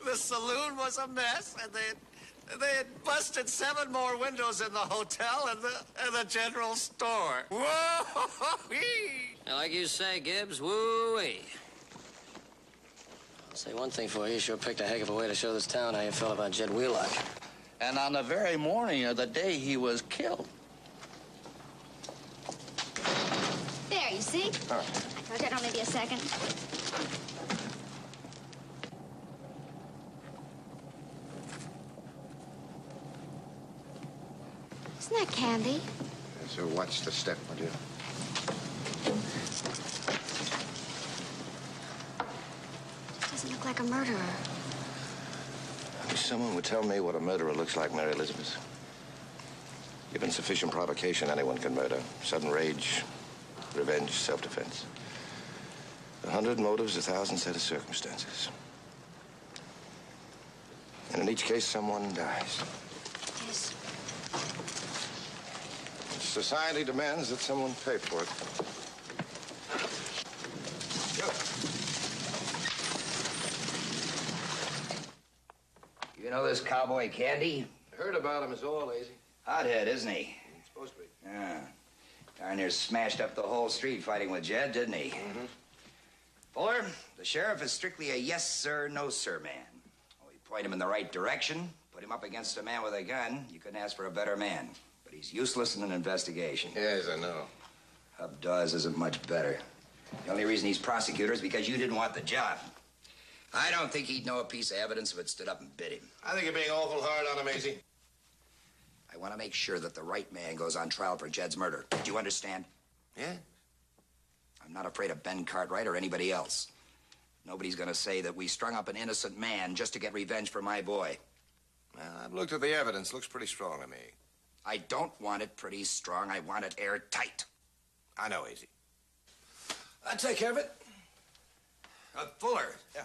the saloon was a mess, and they had busted 7 more windows in the hotel and the general store. Whoa-hee! Like you say, Gibbs, woo-wee. I'll say one thing for you. You sure picked a heck of a way to show this town how you felt about Jed Wheelock. And on the very morning of the day he was killed. There, you see? All right. I thought that'd only be a second. Isn't that candy? So watch the step, would you? Doesn't look like a murderer. I wish someone would tell me what a murderer looks like, Mary Elizabeth. Given sufficient provocation, anyone can murder. Sudden rage, revenge, self-defense. 100 motives, 1,000 set of circumstances. And in each case, someone dies. Yes. Society demands that someone pay for it. You know this cowboy Candy? Heard about him is all, Lazy. Hothead, isn't he? He's supposed to be. Yeah. Darn near smashed up the whole street fighting with Jed, didn't he? Mm-hmm. Fuller, the sheriff is strictly a yes, sir, no, sir man. Oh, you point him in the right direction, put him up against a man with a gun, you couldn't ask for a better man. But he's useless in an investigation. Yes, I know. Hub Dawes isn't much better. The only reason he's prosecutor is because you didn't want the job. I don't think he'd know a piece of evidence if it stood up and bit him. I think you're being awful hard on him, Maisie. I want to make sure that the right man goes on trial for Jed's murder. Do you understand? Yeah? I'm not afraid of Ben Cartwright or anybody else. Nobody's going to say that we strung up an innocent man just to get revenge for my boy. Well, I've looked at the evidence. Looks pretty strong to me. I don't want it pretty strong. I want it airtight. I know, Easy. I'll take care of it. Fuller. Yeah.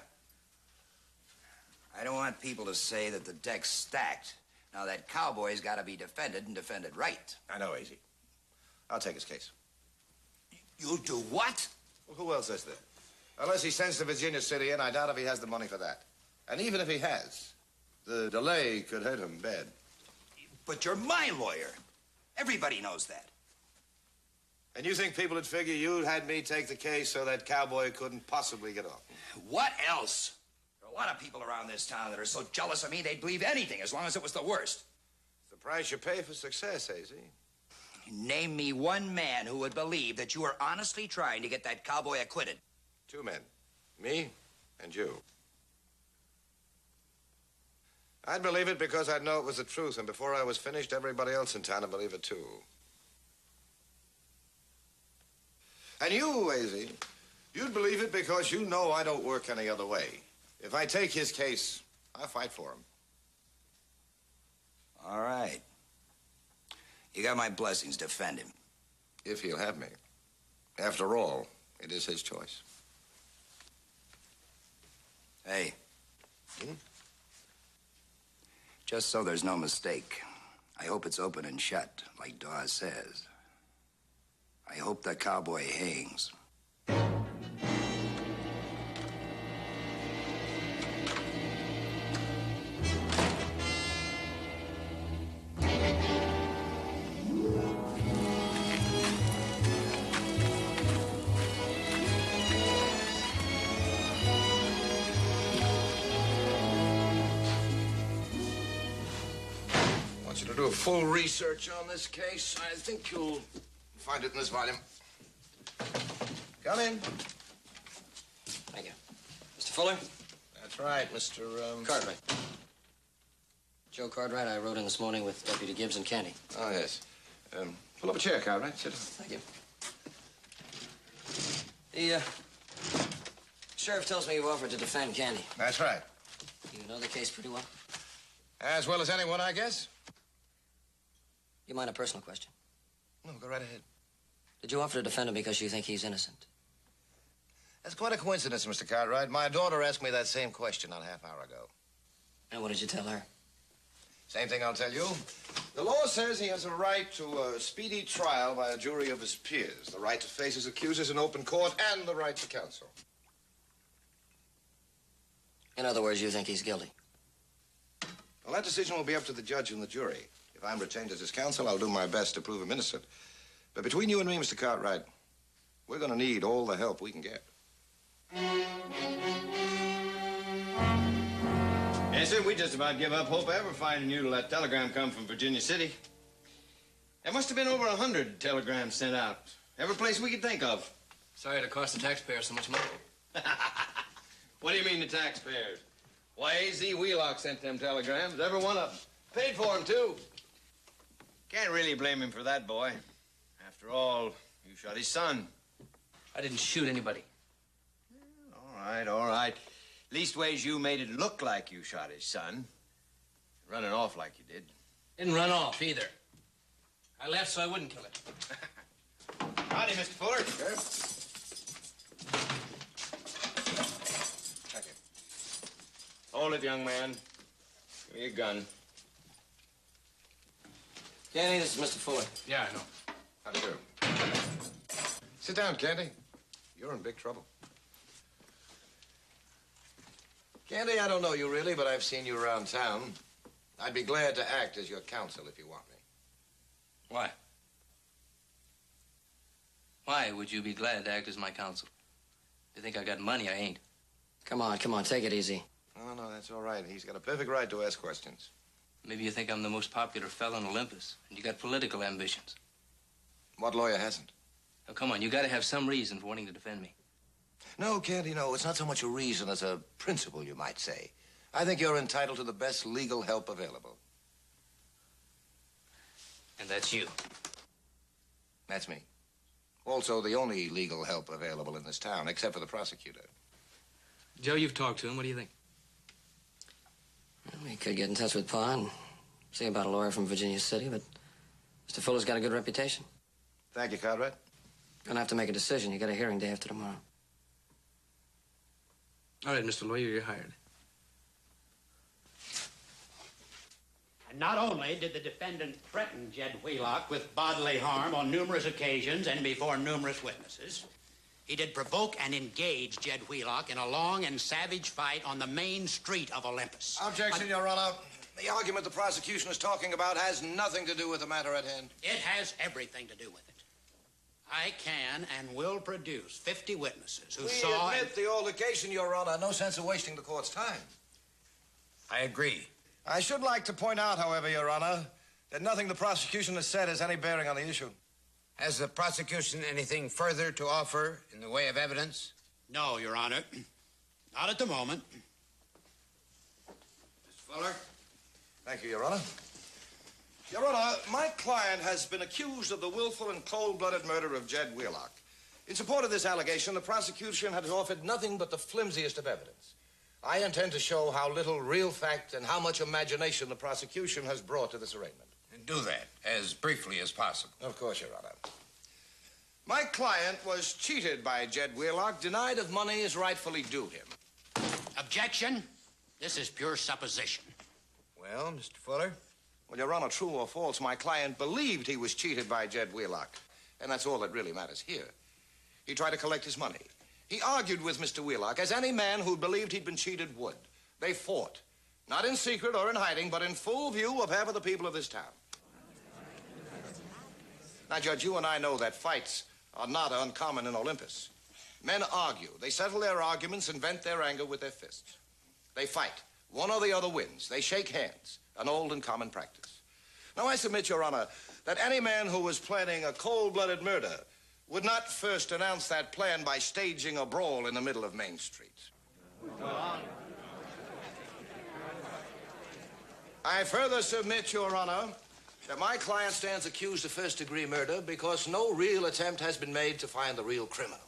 I don't want people to say that the deck's stacked. Now, that cowboy's got to be defended and defended right. I know, Easy. I'll take his case. You'll do what? Well, who else is there? Unless he sends to Virginia City, and I doubt if he has the money for that. And even if he has, the delay could hurt him bad. But you're my lawyer. Everybody knows that. And you think people would figure you'd had me take the case so that cowboy couldn't possibly get off? What else? There are a lot of people around this town that are so jealous of me they'd believe anything as long as it was the worst. It's the price you pay for success, Hazy. Name me one man who would believe that you were honestly trying to get that cowboy acquitted. 2 men. Me and you. I'd believe it because I'd know it was the truth, and before I was finished, everybody else in town would believe it, too. And you, Hazy, you'd believe it because you know I don't work any other way. If I take his case, I'll fight for him. All right. You got my blessings. Defend him. If he'll have me. After all, it is his choice. Hey. Just so there's no mistake, I hope it's open and shut, like Dawes says. I hope that cowboy hangs. want you to do a full research on this case. I think you'll find it in this volume. Come in. Thank you. Mr. Fuller? That's right, Mr. Cartwright. Joe Cartwright, I rode in this morning with Deputy Gibbs and Candy. Oh, yes. Pull up a chair, Cartwright. Sit down. Thank you. The sheriff tells me you offered to defend Candy. That's right. You know the case pretty well? As well as anyone, I guess. You mind a personal question? No, go right ahead. Did you offer to defend him because you think he's innocent? That's quite a coincidence, Mr. Cartwright. My daughter asked me that same question not a half hour ago. And what did you tell her? Same thing I'll tell you. The law says he has a right to a speedy trial by a jury of his peers, the right to face his accusers in open court, and the right to counsel. In other words, you think he's guilty? Well, that decision will be up to the judge and the jury. If I'm retained as his counsel, I'll do my best to prove him innocent. But between you and me, Mr. Cartwright, we're going to need all the help we can get. Yes, sir, we just about give up hope of ever finding you till that telegram come from Virginia City. There must have been over 100 telegrams sent out. Every place we could think of. Sorry to cost the taxpayers so much money. What do you mean the taxpayers? Why, A.Z. Wheelock sent them telegrams, every one of them. Paid for them, too. Can't really blame him for that, boy. After all, you shot his son. I didn't shoot anybody. All right. Leastways, you made it look like you shot his son. Running off like you did. Didn't run off, either. I left so I wouldn't kill it. Howdy, Mr. Fuller. Sure. Thank you. Hold it, young man. Give me your gun. Candy, this is Mr. Fuller. Yeah, I know. How do you do? Sit down, Candy. You're in big trouble. Candy, I don't know you really, but I've seen you around town. I'd be glad to act as your counsel if you want me. Why? Why would you be glad to act as my counsel? You think I got money? I ain't. Come on, take it easy. No, that's all right. He's got a perfect right to ask questions. Maybe you think I'm the most popular fellow in Olympus, and you got political ambitions. What lawyer hasn't? Now, come on, you got to have some reason for wanting to defend me. No, Candy, no. It's not so much a reason as a principle, you might say. I think you're entitled to the best legal help available. And that's you. That's me. Also, the only legal help available in this town, except for the prosecutor. Joe, you've talked to him. What do you think? Well, we could get in touch with Pa and see about a lawyer from Virginia City, but Mr. Fuller's got a good reputation. Thank you, Cartwright. Gonna have to make a decision. You got a hearing day after tomorrow. All right, Mr. Lawyer, you're hired. And not only did the defendant threaten Jed Wheelock with bodily harm on numerous occasions and before numerous witnesses, he did provoke and engage Jed Wheelock in a long and savage fight on the main street of Olympus. Objection, Your Honor. The argument the prosecution is talking about has nothing to do with the matter at hand. It has everything to do with it. I can and will produce 50 witnesses who saw... We admit the altercation, Your Honor. No sense of wasting the court's time. I agree. I should like to point out, however, Your Honor, that nothing the prosecution has said has any bearing on the issue. Has the prosecution anything further to offer in the way of evidence? No, Your Honor. Not at the moment. Mr. Fuller? Thank you, Your Honor. Your Honor, my client has been accused of the willful and cold-blooded murder of Jed Wheelock. In support of this allegation, the prosecution has offered nothing but the flimsiest of evidence. I intend to show how little real fact and how much imagination the prosecution has brought to this arraignment. And do that as briefly as possible. Of course, Your Honor. My client was cheated by Jed Wheelock, denied of money is rightfully due him. Objection. This is pure supposition. Well, Mr. Fuller? Well, Your Honor, true or false, my client believed he was cheated by Jed Wheelock. And that's all that really matters here. He tried to collect his money. He argued with Mr. Wheelock, as any man who believed he'd been cheated would. They fought. Not in secret or in hiding, but in full view of half of the people of this town. Now, Judge, you and I know that fights are not uncommon in Olympus. Men argue. They settle their arguments and vent their anger with their fists. They fight. One or the other wins. They shake hands. An old and common practice. Now, I submit, Your Honor, that any man who was planning a cold-blooded murder would not first announce that plan by staging a brawl in the middle of Main Street. I further submit, Your Honor, that my client stands accused of first-degree murder because no real attempt has been made to find the real criminal.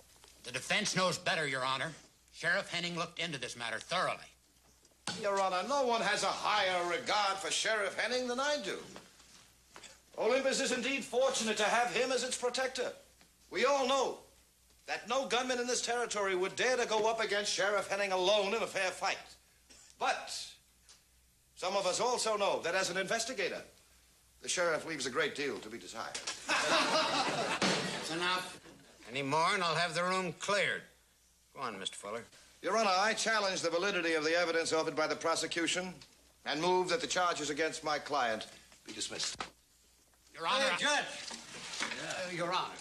The defense knows better, Your Honor. Sheriff Henning looked into this matter thoroughly. Your Honor, no one has a higher regard for Sheriff Henning than I do. Olympus is indeed fortunate to have him as its protector. We all know that no gunman in this territory would dare to go up against Sheriff Henning alone in a fair fight. But some of us also know that as an investigator, the sheriff leaves a great deal to be desired. That's enough. Any more, and I'll have the room cleared. Go on, Mr. Fuller. Your Honor, I challenge the validity of the evidence offered by the prosecution and move that the charges against my client be dismissed. Your Honor. Hey, Judge. Your Honor.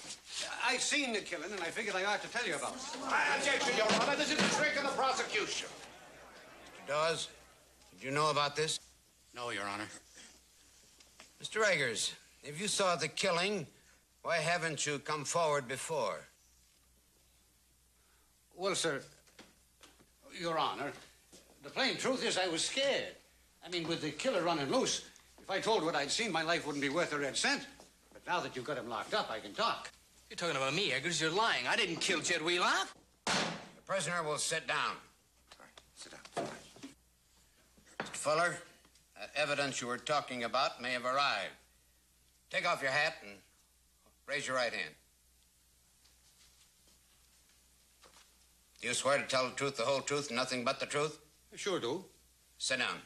I seen the killing, and I figured I ought to tell you about it. Objection, Your Honor. This is a trick of the prosecution. Mr. Dawes, did you know about this? No, Your Honor. Mr. Eggers, if you saw the killing, why haven't you come forward before? Well, sir, Your Honor, the plain truth is I was scared. I mean, with the killer running loose, if I told what I'd seen, my life wouldn't be worth a red cent. But now that you've got him locked up, I can talk. You're talking about me, Eggers. You're lying. I didn't kill Jed Wheelock. The prisoner will sit down. Sit down. Mr. Fuller, that evidence you were talking about may have arrived. Take off your hat and raise your right hand. Do you swear to tell the truth, the whole truth, and nothing but the truth? I sure do. Sit down.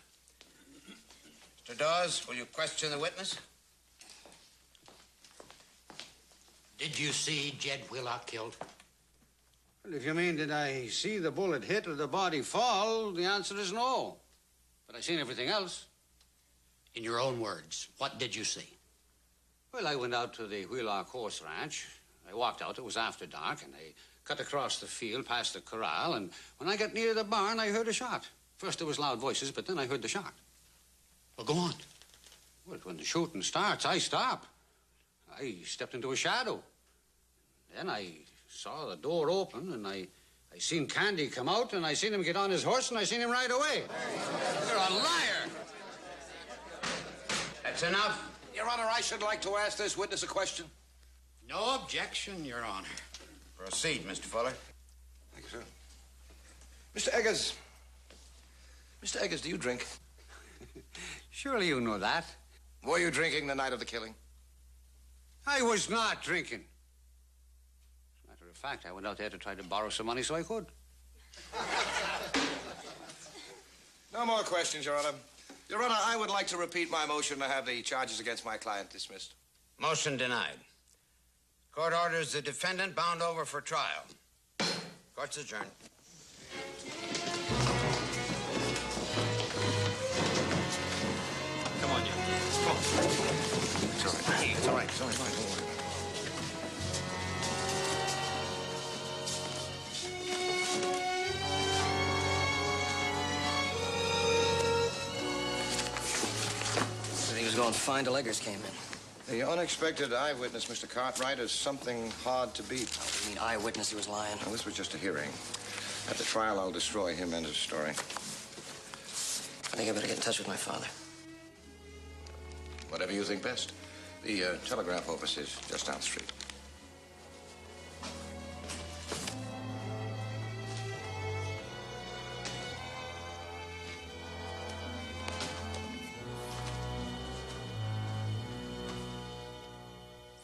Mr. Dawes, will you question the witness? Did you see Jed Wheelock killed? Well, if you mean, did I see the bullet hit or the body fall, the answer is no. But I seen everything else. In your own words, what did you see? Well, I went out to the Wheelock horse ranch. I walked out, it was after dark, and I cut across the field past the corral, and when I got near the barn, I heard a shot. First there was loud voices, but then I heard the shot. Well, go on. Well, when the shooting starts, I stop. I stepped into a shadow. Then I saw the door open, and I seen Candy come out, and I seen him get on his horse, and I seen him ride away. You're a liar. That's enough. Your Honor, I should like to ask this witness a question. No objection, Your Honor. Proceed, Mr. Fuller. Thank you, sir. Mr. Eggers. Mr. Eggers, do you drink? Surely you know that. Were you drinking the night of the killing? I was not drinking. As a matter of fact, I went out there to try to borrow some money so I could. No more questions, Your Honor. Your Honor, I would like to repeat my motion to have the charges against my client dismissed. Motion denied. Court orders the defendant bound over for trial. Court's adjourned. Come on, you. Come on. It's all right. It's all right. It's all right. Don't worry. Everything was going fine till Eggers came in. The unexpected eyewitness, Mr. Cartwright, is something hard to beat. Oh, you mean eyewitness? He was lying. Well, this was just a hearing. At the trial, I'll destroy him and his story. I think I better get in touch with my father. Whatever you think best. The telegraph office is just down the street.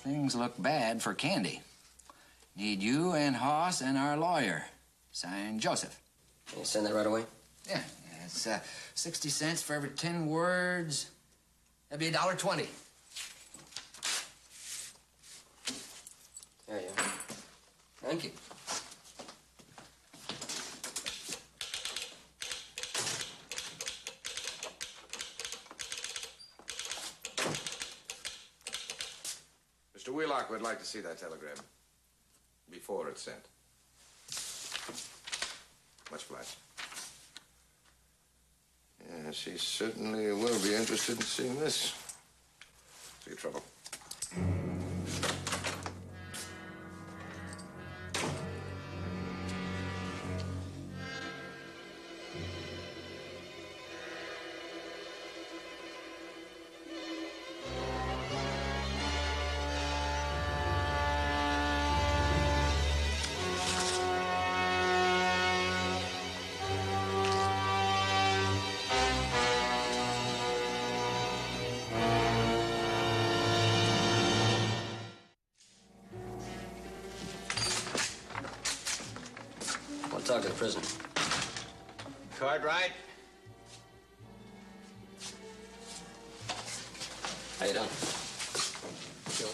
Things look bad for Candy. Need you and Hoss and our lawyer. Signed, Joseph. Can you send that right away? Yeah, it's 60 cents for every 10 words. That'd be $1.20. There you are. Thank you. Mr. Wheelock would like to see that telegram before it's sent. Much obliged. Yes, he certainly will be interested in seeing this. trouble. I'll talk to the prisoner. Cartwright? How you doing? Joe,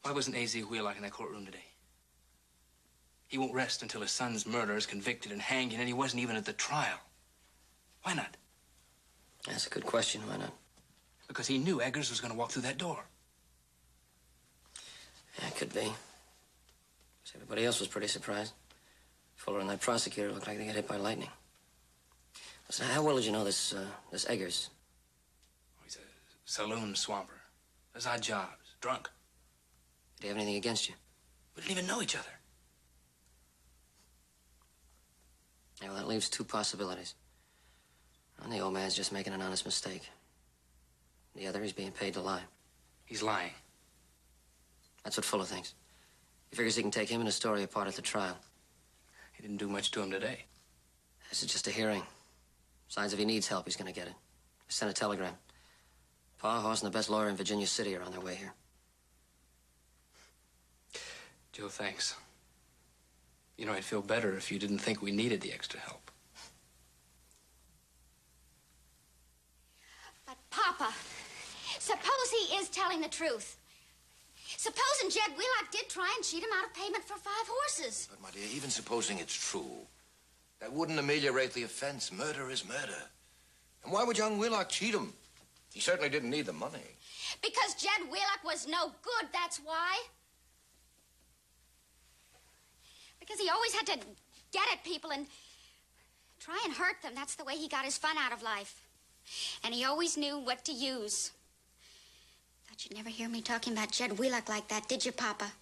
why wasn't A.Z. Wheelock in that courtroom today? He won't rest until his son's murderer is convicted and hanged, and he wasn't even at the trial. Why not? That's a good question. Why not? Because he knew Eggers was going to walk through that door. Yeah, it could be. 'Cause everybody else was pretty surprised. Fuller and that prosecutor looked like they got hit by lightning. Listen, how well did you know this Eggers? He's a saloon swamper. Does odd jobs. Drunk. Did he have anything against you? We didn't even know each other. Yeah, well, that leaves two possibilities. One, the old man's just making an honest mistake. The other, he's being paid to lie. He's lying. That's what Fuller thinks. He figures he can take him and his story apart at the trial. He didn't do much to him today. This is just a hearing. Besides, if he needs help, he's going to get it. I sent a telegram. Pa, Hoss, and the best lawyer in Virginia City are on their way here. Joe, thanks. You know, I'd feel better if you didn't think we needed the extra help. But, Papa, suppose he is telling the truth. Supposing Jed Wheelock did try and cheat him out of payment for 5 horses. But, my dear, even supposing it's true, that wouldn't ameliorate the offense. Murder is murder. And why would young Wheelock cheat him? He certainly didn't need the money. Because Jed Wheelock was no good, that's why. Because he always had to get at people and try and hurt them. That's the way he got his fun out of life. And he always knew what to use. Thought you'd never hear me talking about Jed Wheelock like that, did you, Papa?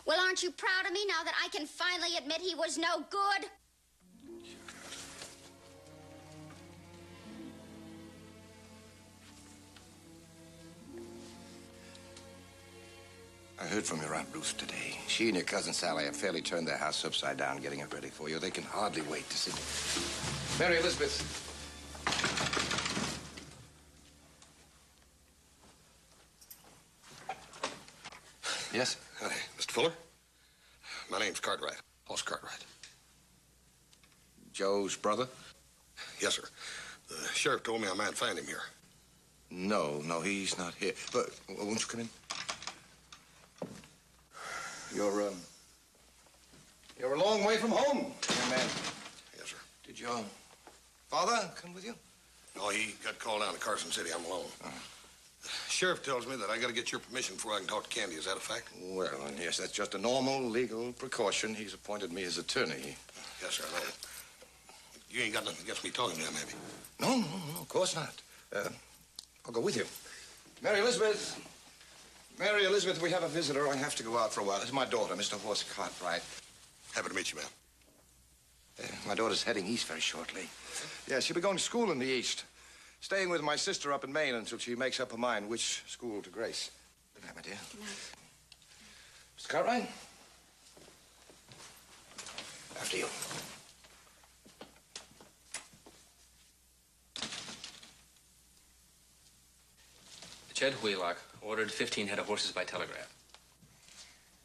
Well, aren't you proud of me now that I can finally admit he was no good? I heard from your Aunt Ruth today. She and your cousin Sally have fairly turned their house upside down getting it ready for you. They can hardly wait to see you. Mary Elizabeth. Yes? Hi, Mr. Fuller. My name's Cartwright. Hoss Cartwright. Joe's brother? Yes, sir. The sheriff told me I might find him here. No, he's not here. But won't you come in? You're a long way from home, young man. Yes, sir. Did your father come with you? No, he got called down to Carson City. I'm alone. The sheriff tells me that I got to get your permission before I can talk to Candy. Is that a fact? Well, yes, that's just a normal legal precaution. He's appointed me as attorney. Yes, sir, I know. You ain't got nothing against me talking to him, have you? No, of course not. I'll go with you. Mary Elizabeth. Mary Elizabeth, we have a visitor. I have to go out for a while. This is my daughter, Mr. Hoss Cartwright. Happy to meet you, ma'am. My daughter's heading east very shortly. Yeah, she'll be going to school in the east. Staying with my sister up in Maine until she makes up her mind which school to grace. Good night, my dear. Good night. Mr. Cartwright? After you. Jed Wheelock ordered 15 head of horses by telegraph.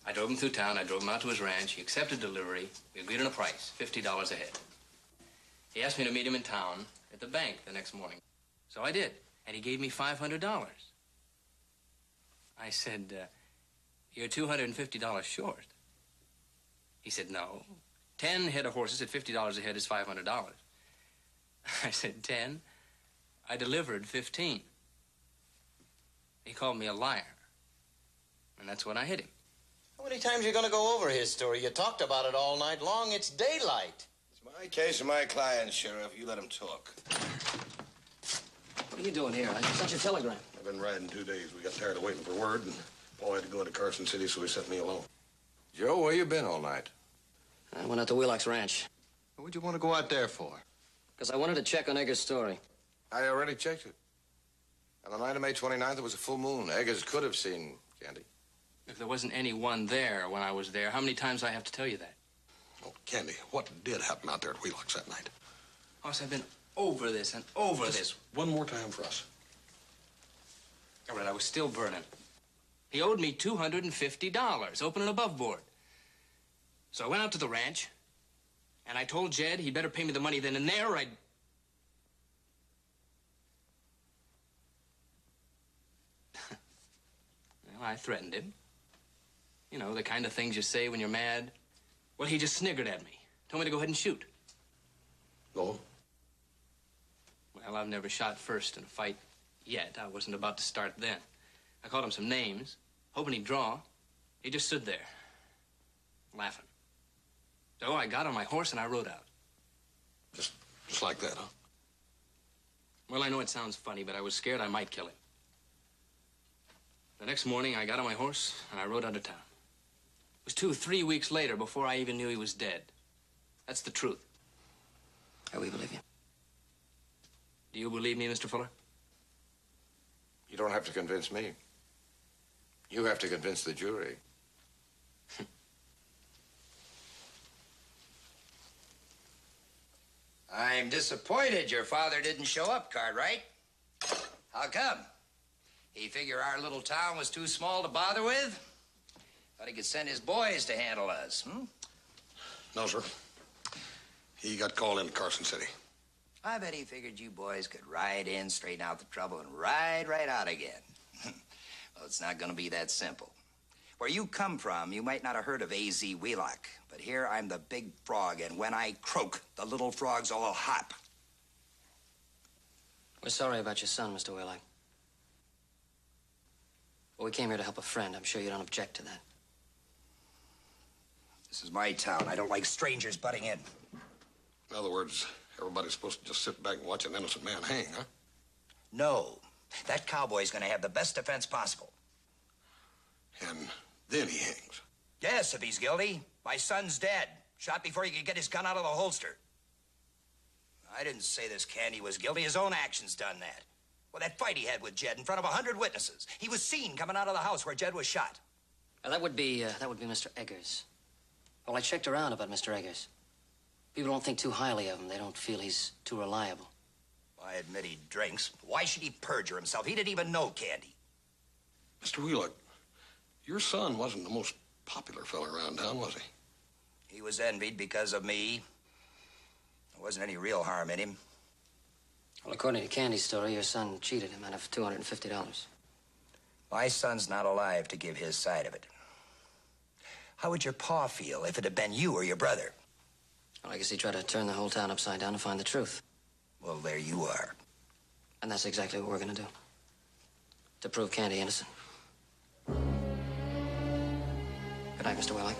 I drove him through town. I drove him out to his ranch. He accepted delivery. We agreed on a price, $50 a head. He asked me to meet him in town at the bank the next morning. So I did, and he gave me $500. I said, you're $250 short. He said, no. 10 head of horses at $50 a head is $500. I said, 10? I delivered 15. He called me a liar. And that's when I hit him. How many times are you going to go over his story? You talked about it all night long. It's daylight. It's my case and my client, Sheriff. You let him talk. What are you doing here? I sent you a telegram. I've been riding 2 days. We got tired of waiting for word, and Paul had to go into Carson City, so he sent me alone. Joe, where you been all night? I went out to Wheelock's ranch. What'd you want to go out there for? Because I wanted to check on Eggers' story. I already checked it. On the night of May 29th, there was a full moon. Eggers could have seen Candy. If there wasn't anyone there when I was there, how many times do I have to tell you that? Oh, Candy, what did happen out there at Wheelock's that night? Hoss, I've been over this and over this. One more time for us. All right, I was still burning. He owed me $250, open and above board. So I went out to the ranch, and I told Jed he'd better pay me the money then and there, or I'd... Well, I threatened him. You know, the kind of things you say when you're mad. Well, he just sniggered at me. Told me to go ahead and shoot. No? Well, I've never shot first in a fight yet. I wasn't about to start then. I called him some names, hoping he'd draw. He just stood there, laughing. So I got on my horse and I rode out. Just like that, huh? Well, I know it sounds funny, but I was scared I might kill him. The next morning, I got on my horse and I rode out of town. It was 2 or 3 weeks later before I even knew he was dead. That's the truth. We believe you. Do you believe me, Mr. Fuller? You don't have to convince me. You have to convince the jury. I'm disappointed your father didn't show up, Cartwright. How come? He figured our little town was too small to bother with? Thought he could send his boys to handle us, hmm? No, sir. He got called into Carson City. I bet he figured you boys could ride in, straighten out the trouble, and ride right out again. Well, it's not gonna be that simple. Where you come from, you might not have heard of A.Z. Wheelock, but here I'm the big frog, and when I croak, the little frogs all hop. We're sorry about your son, Mr. Wheelock. But we came here to help a friend. I'm sure you don't object to that. This is my town. I don't like strangers butting in. In other words, everybody's supposed to just sit back and watch an innocent man hang, huh? No. That cowboy's gonna have the best defense possible. And then he hangs. Yes, if he's guilty. My son's dead. Shot before he could get his gun out of the holster. I didn't say this Candy was guilty. His own actions done that. Well, that fight he had with Jed in front of 100 witnesses. He was seen coming out of the house where Jed was shot. That would be Mr. Eggers. Well, I checked around about Mr. Eggers. People don't think too highly of him. They don't feel he's too reliable. I admit he drinks. Why should he perjure himself? He didn't even know Candy. Mr. Wheelock, your son wasn't the most popular fella around town, was he? He was envied because of me. There wasn't any real harm in him. Well, according to Candy's story, your son cheated him out of $250. My son's not alive to give his side of it. How would your pa feel if it had been you or your brother? Well, I guess he tried to turn the whole town upside down to find the truth. Well, there you are. And that's exactly what we're gonna do. To prove Candy innocent. Good night, Mr. Wheelock.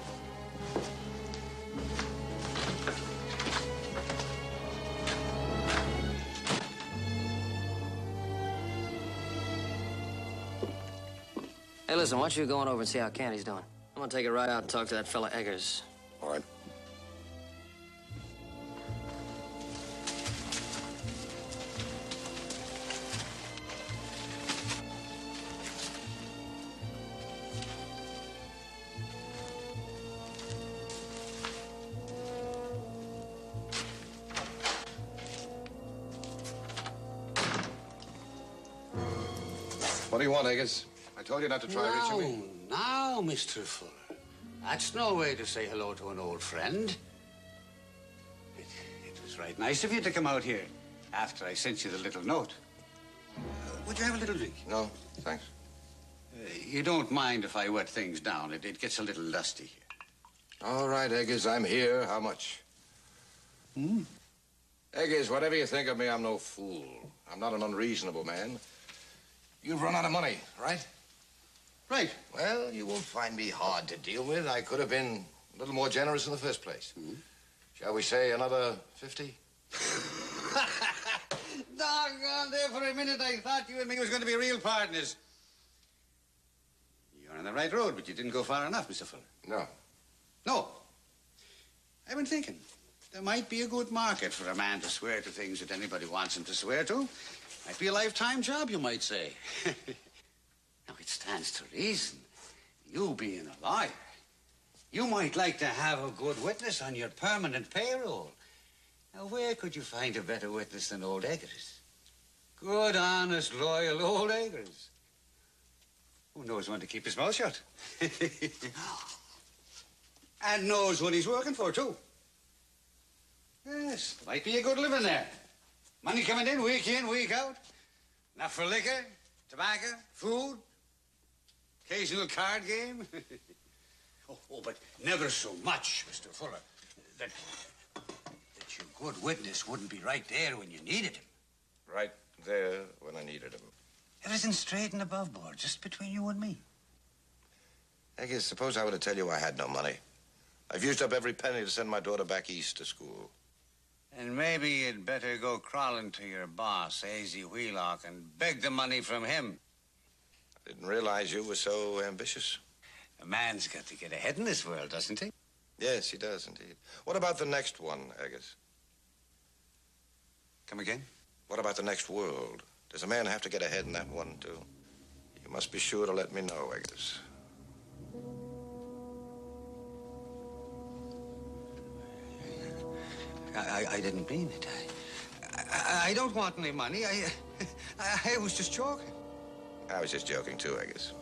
Hey, listen, why don't you go on over and see how Candy's doing? I'm gonna take her right out and talk to that fella Eggers. All right. What do you want, Eggers? I told you not to try reaching me. Now, Mr. Fuller. That's no way to say hello to an old friend. It was right nice of you to come out here after I sent you the little note. Would you have a little drink? No, thanks. You don't mind if I wet things down. It gets a little dusty here. All right, Eggers, I'm here. How much? Eggers, whatever you think of me, I'm no fool. I'm not an unreasonable man. You've run out of money, right? Right. Well, you won't find me hard to deal with. I could have been a little more generous in the first place. Shall we say another 50? Doggone, there for a minute I thought you and me was going to be real partners. You're on the right road, but you didn't go far enough, Mr. Fuller. No. No. I've been thinking. There might be a good market for a man to swear to things that anybody wants him to swear to. Might be a lifetime job, you might say. Now, it stands to reason. You being a lawyer, you might like to have a good witness on your permanent payroll. Now, where could you find a better witness than old Eggers? Good, honest, loyal old Eggers. Who knows when to keep his mouth shut? And knows what he's working for, too. Yes, might be a good living there. Money coming in, week out. Enough for liquor, tobacco, food, occasional card game. Oh, but never so much, Mr. Fuller, that your good witness wouldn't be right there when you needed him. Right there when I needed him. Everything straight and above board, just between you and me. I guess suppose I were to tell you I had no money. I've used up every penny to send my daughter back east to school. And maybe you'd better go crawling to your boss, A.Z. Wheelock, and beg the money from him. I didn't realize you were so ambitious. A man's got to get ahead in this world, doesn't he? Yes, he does, indeed. What about the next one, Eggers? Come again? What about the next world? Does a man have to get ahead in that one, too? You must be sure to let me know, Eggers. I didn't mean it. I don't want any money. I was just joking. I was just joking, too, Eggers.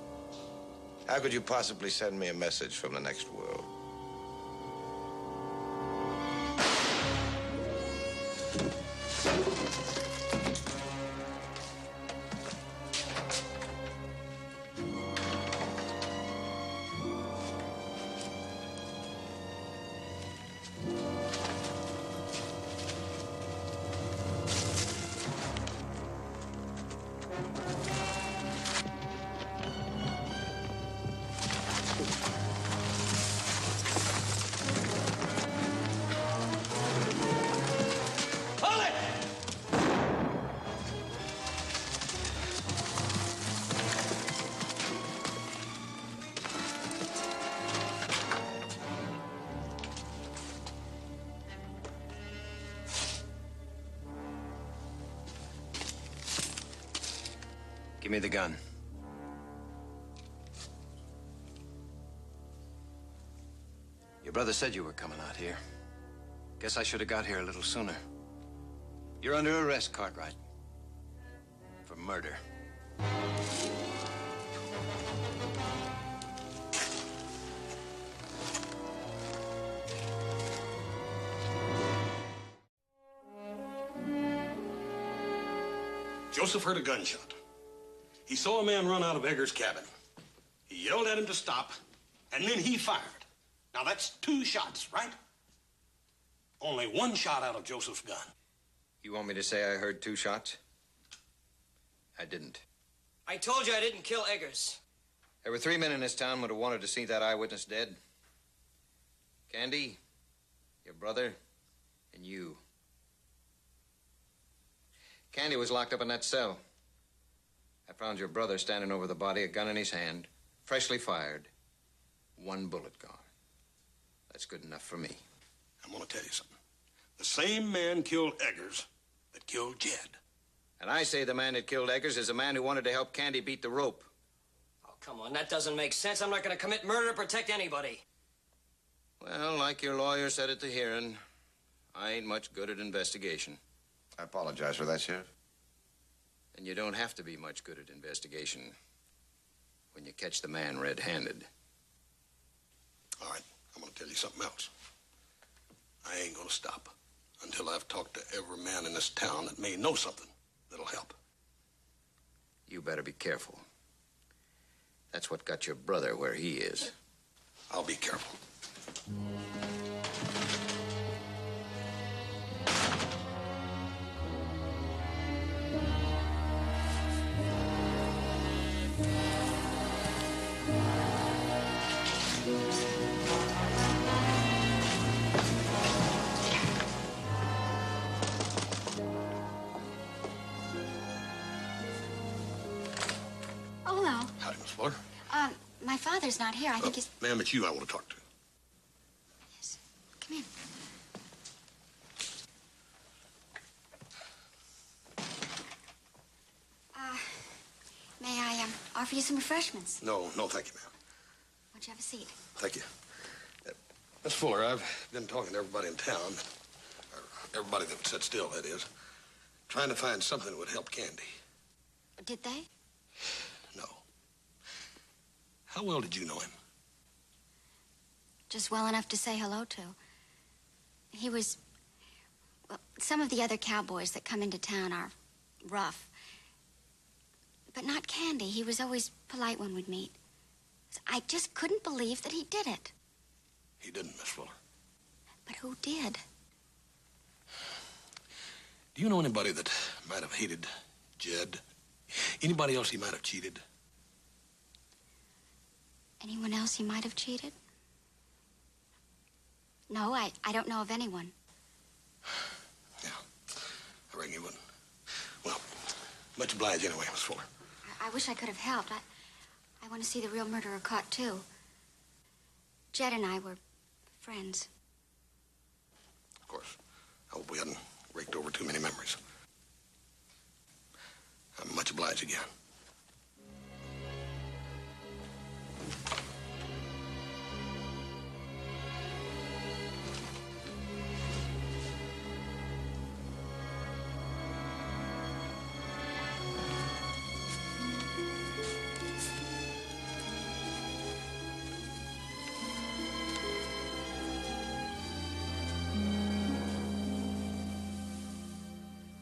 How could you possibly send me a message from the next world? Give me the gun. Your brother said you were coming out here. Guess I should have got here a little sooner. You're under arrest, Cartwright. For murder. Joseph heard a gunshot. He saw a man run out of Eggers' cabin. He yelled at him to stop, and then he fired. Now, that's 2 shots, right? Only 1 shot out of Joseph's gun. You want me to say I heard 2 shots? I didn't. I told you I didn't kill Eggers. There were 3 men in this town would have wanted to see that eyewitness dead. Candy, your brother, and you. Candy was locked up in that cell. I found your brother standing over the body, a gun in his hand, freshly fired. 1 bullet gone. That's good enough for me. I'm going to tell you something. The same man killed Eggers that killed Jed. And I say the man that killed Eggers is a man who wanted to help Candy beat the rope. Oh, come on, that doesn't make sense. I'm not going to commit murder to protect anybody. Well, like your lawyer said at the hearing, I ain't much good at investigation. I apologize for that, Sheriff. And you don't have to be much good at investigation when you catch the man red-handed. All right, I'm going to tell you something else. I ain't going to stop until I've talked to every man in this town that may know something that'll help. You better be careful. That's what got your brother where he is. I'll be careful. Howdy, Miss Fuller. My father's not here. I think he's... Ma'am, it's you I want to talk to. Yes. Come in. May I, offer you some refreshments? No, thank you, ma'am. Won't you have a seat? Thank you. Miss Fuller, I've been talking to everybody in town, or everybody that would sit still, that is, trying to find something that would help Candy. Did they? No. How well did you know him? Just well enough to say hello to. He was... Well, some of the other cowboys that come into town are rough. But not Candy. He was always polite when we'd meet. I just couldn't believe that he did it. He didn't, Miss Fuller. But who did? Do you know anybody that might have hated Jed? Anybody else he might have cheated? Anyone else he might have cheated? No, I don't know of anyone. Yeah, I reckon you wouldn't. Well, much obliged anyway, Miss Fuller. I wish I could have helped. I want to see the real murderer caught, too. Jed and I were friends. Of course. I hope we hadn't raked over too many memories. I'm much obliged again.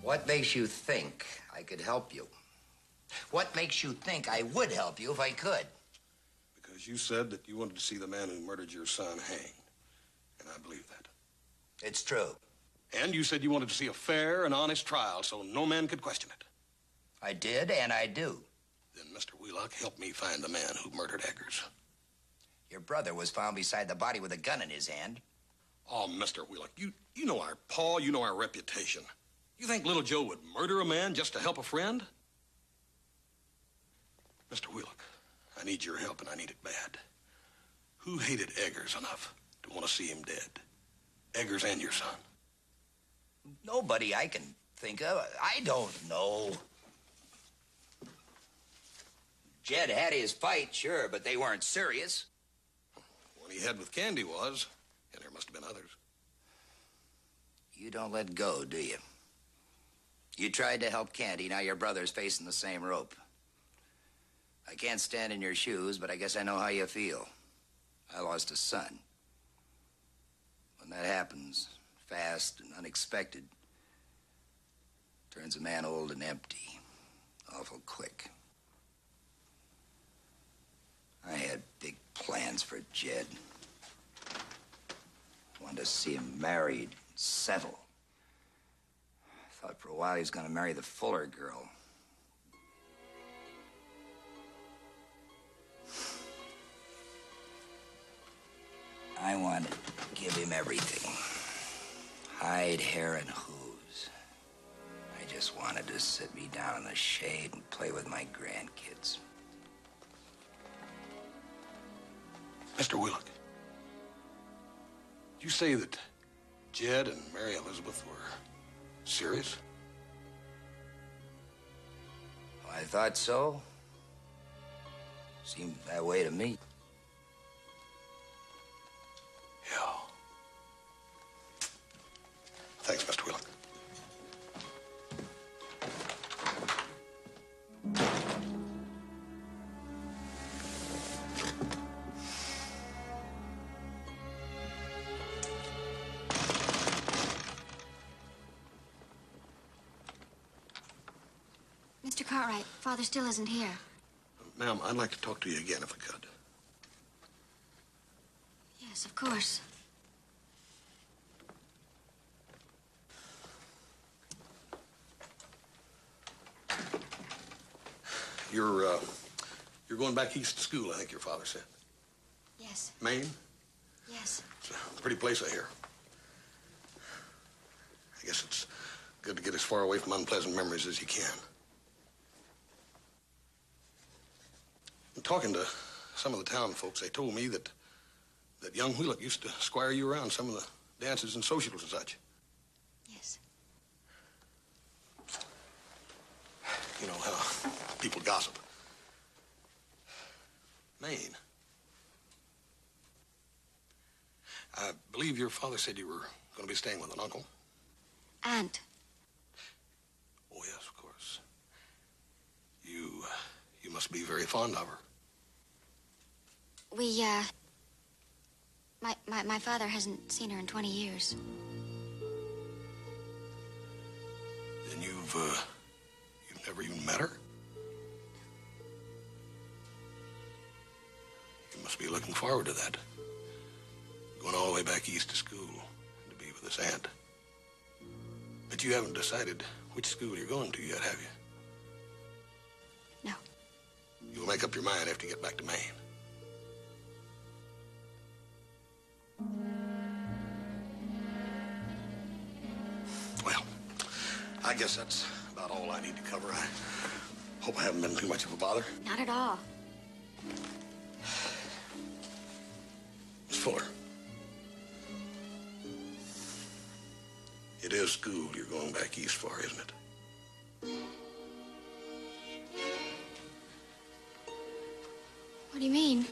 What makes you think I could help you? What makes you think I would help you if I could? Because you said that you wanted to see the man who murdered your son hanged. And I believe that. It's true. And you said you wanted to see a fair and honest trial so no man could question it. I did, and I do. Then Mr. Wheelock helped me find the man who murdered Eggers. Your brother was found beside the body with a gun in his hand. Oh, Mr. Wheelock, you know our paw, you know our reputation. You think little Joe would murder a man just to help a friend? Mr. Wheelock, I need your help, and I need it bad. Who hated Eggers enough to want to see him dead? Eggers and your son. Nobody I can think of. I don't know. Jed had his fight, sure, but they weren't serious. One he had with Candy was, and there must have been others. You don't let go, do you? You tried to help Candy, now your brother's facing the same rope. I can't stand in your shoes, but I guess I know how you feel. I lost a son. When that happens, fast and unexpected, turns a man old and empty, awful quick. I had big plans for Jed. Wanted to see him married, settled. Thought for a while he was going to marry the Fuller girl. I wanted to give him everything. Hide, hair, and hooves. I just wanted to sit me down in the shade and play with my grandkids. Mr. Wheelock, did you say that Jed and Mary Elizabeth were serious? I thought so. Seemed that way to me. Yeah. Thanks, Mr. Wheelock. Mr. Cartwright, Father still isn't here. Ma'am, I'd like to talk to you again if I could. Yes, of course. You're going back east to school, I think your father said. Yes. Maine? Yes. It's a pretty place, I hear. I guess it's good to get as far away from unpleasant memories as you can. talking to some of the town folks, they told me that young Wheelock used to squire you around some of the dances and socials and such. Yes. You know how people gossip. Maine. I believe your father said you were going to be staying with an uncle. Aunt. Oh, yes, of course. You must be very fond of her. We, My father hasn't seen her in 20 years. Then you've never even met her? You must be looking forward to that. Going all the way back east to school to be with this aunt. But you haven't decided which school you're going to yet, have you? No. You'll make up your mind after you get back to Maine. Well, I guess that's about all I need to cover. I hope I haven't been too much of a bother. Not at all. Miss Fuller. It is school you're going back east for, isn't it? What do you mean?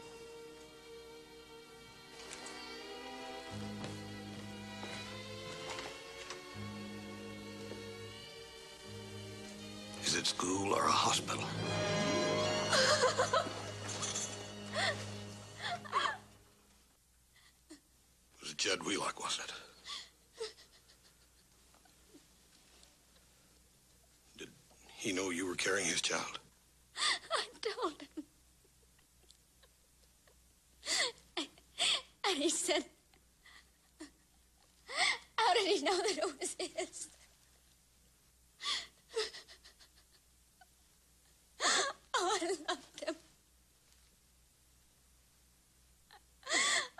Is it school or a hospital? It was Jed Wheelock, wasn't it? Did he know you were carrying his child? I told him. And he said, how did he know that it was his? Oh, I loved him.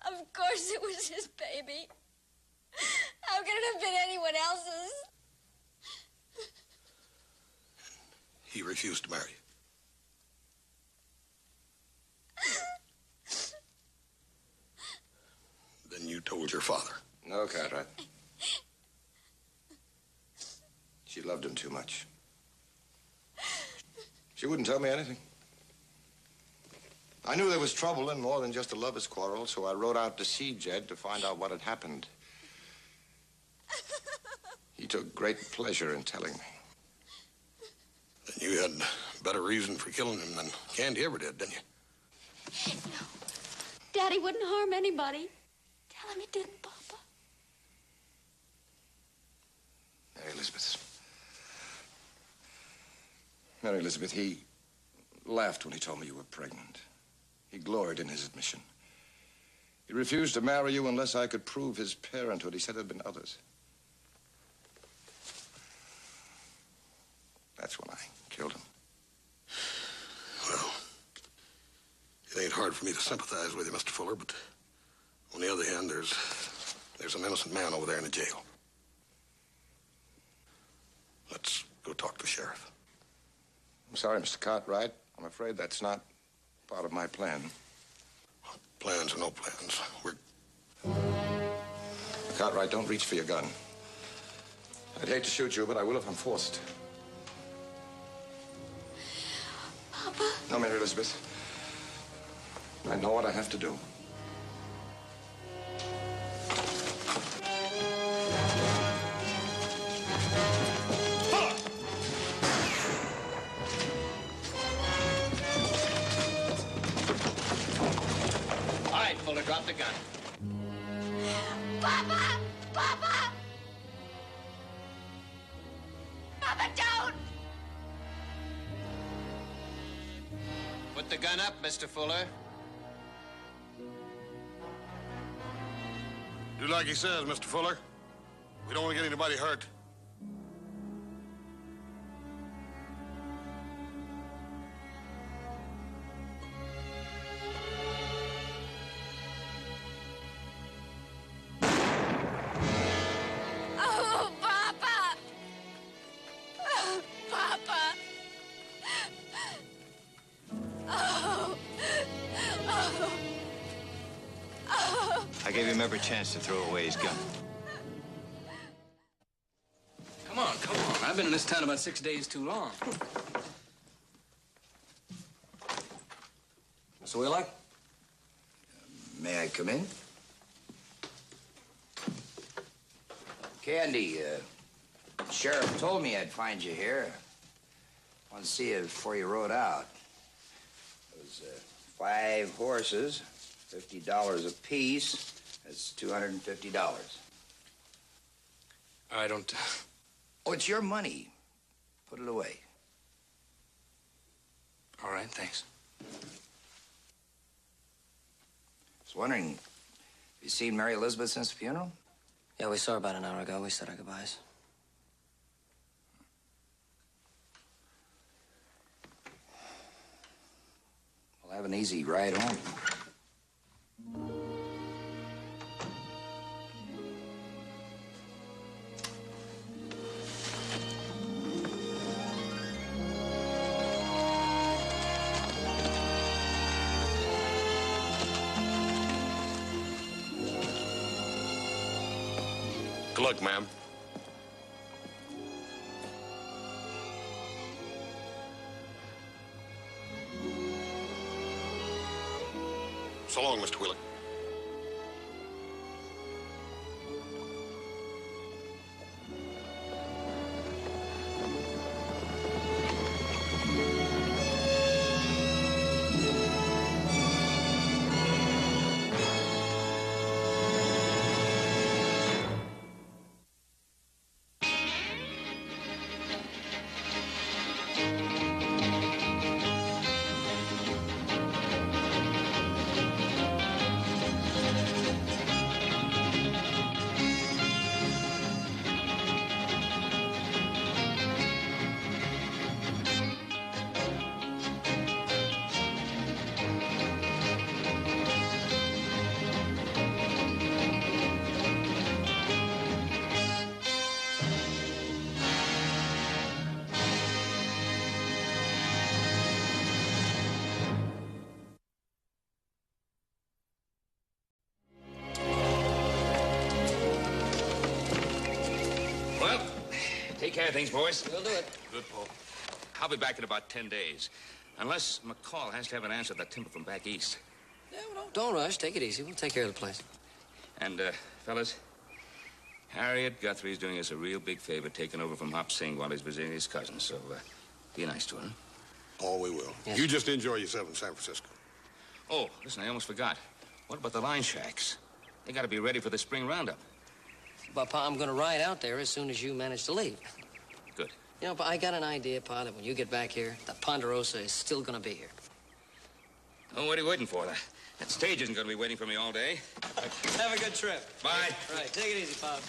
Of course it was his baby. How could it have been anyone else's? He refused to marry you. Then you told your father. No, Cartwright. She loved him too much. She wouldn't tell me anything. I knew there was trouble and more than just a lover's quarrel, so I rode out to see Jed to find out what had happened. He took great pleasure in telling me. Then you had better reason for killing him than Candy ever did, didn't you? No. Daddy wouldn't harm anybody. Tell him he didn't, Papa. Mary Elizabeth. Mary Elizabeth, he laughed when he told me you were pregnant. He gloried in his admission. He refused to marry you unless I could prove his parenthood. He said there'd been others. That's when I killed him. Well, it ain't hard for me to sympathize with you, Mr. Fuller, but on the other hand, there's an innocent man over there in the jail. Let's go talk to the sheriff. I'm sorry, Mr. Cartwright. I'm afraid that's not part of my plan. Plans or no plans, Cartwright, don't reach for your gun. I'd hate to shoot you, but I will if I'm forced. Papa? No, Mary Elizabeth. I know what I have to do. All right, Fuller, drop the gun. Papa! Papa! Papa, don't! Put the gun up, Mr. Fuller. Do like he says, Mr. Fuller. We don't want to get anybody hurt. Oh, Papa! Oh, Papa! Oh! I gave him every chance to throw away his gun. Come on, come on. I've been in this town about 6 days too long. Mr. Wheelock? May I come in? Candy, Sheriff told me I'd find you here. Want to see you before you rode out. It was 5 horses, $50 apiece. That's $250. I don't... Oh, it's your money. Put it away. All right, thanks. I was wondering, have you seen Mary Elizabeth since the funeral? Yeah, we saw her about an hour ago. We said our goodbyes. We'll have an easy ride home. Good luck, ma'am. So long, Mr. Wheeler. Well, take care of things, boys. We'll do it. Good, Paul. I'll be back in about 10 days. Unless McCall has to have an answer to that timber from back east. Yeah, well, don't rush. Take it easy. We'll take care of the place. And, fellas, Harriet Guthrie's doing us a real big favor taking over from Hop Sing while he's visiting his cousin, so, be nice to him. Oh, we will. Yes. You just enjoy yourself in San Francisco. Oh, listen, I almost forgot. What about the line shacks? They gotta be ready for the spring roundup. But, Pa, I'm going to ride out there as soon as you manage to leave. Good. You know, Pa, I got an idea, Pa, that when you get back here, the Ponderosa is still going to be here. Oh, what are you waiting for? That stage isn't gonna be waiting for me all day. Have a good trip. Bye. Right, take it easy, Pop.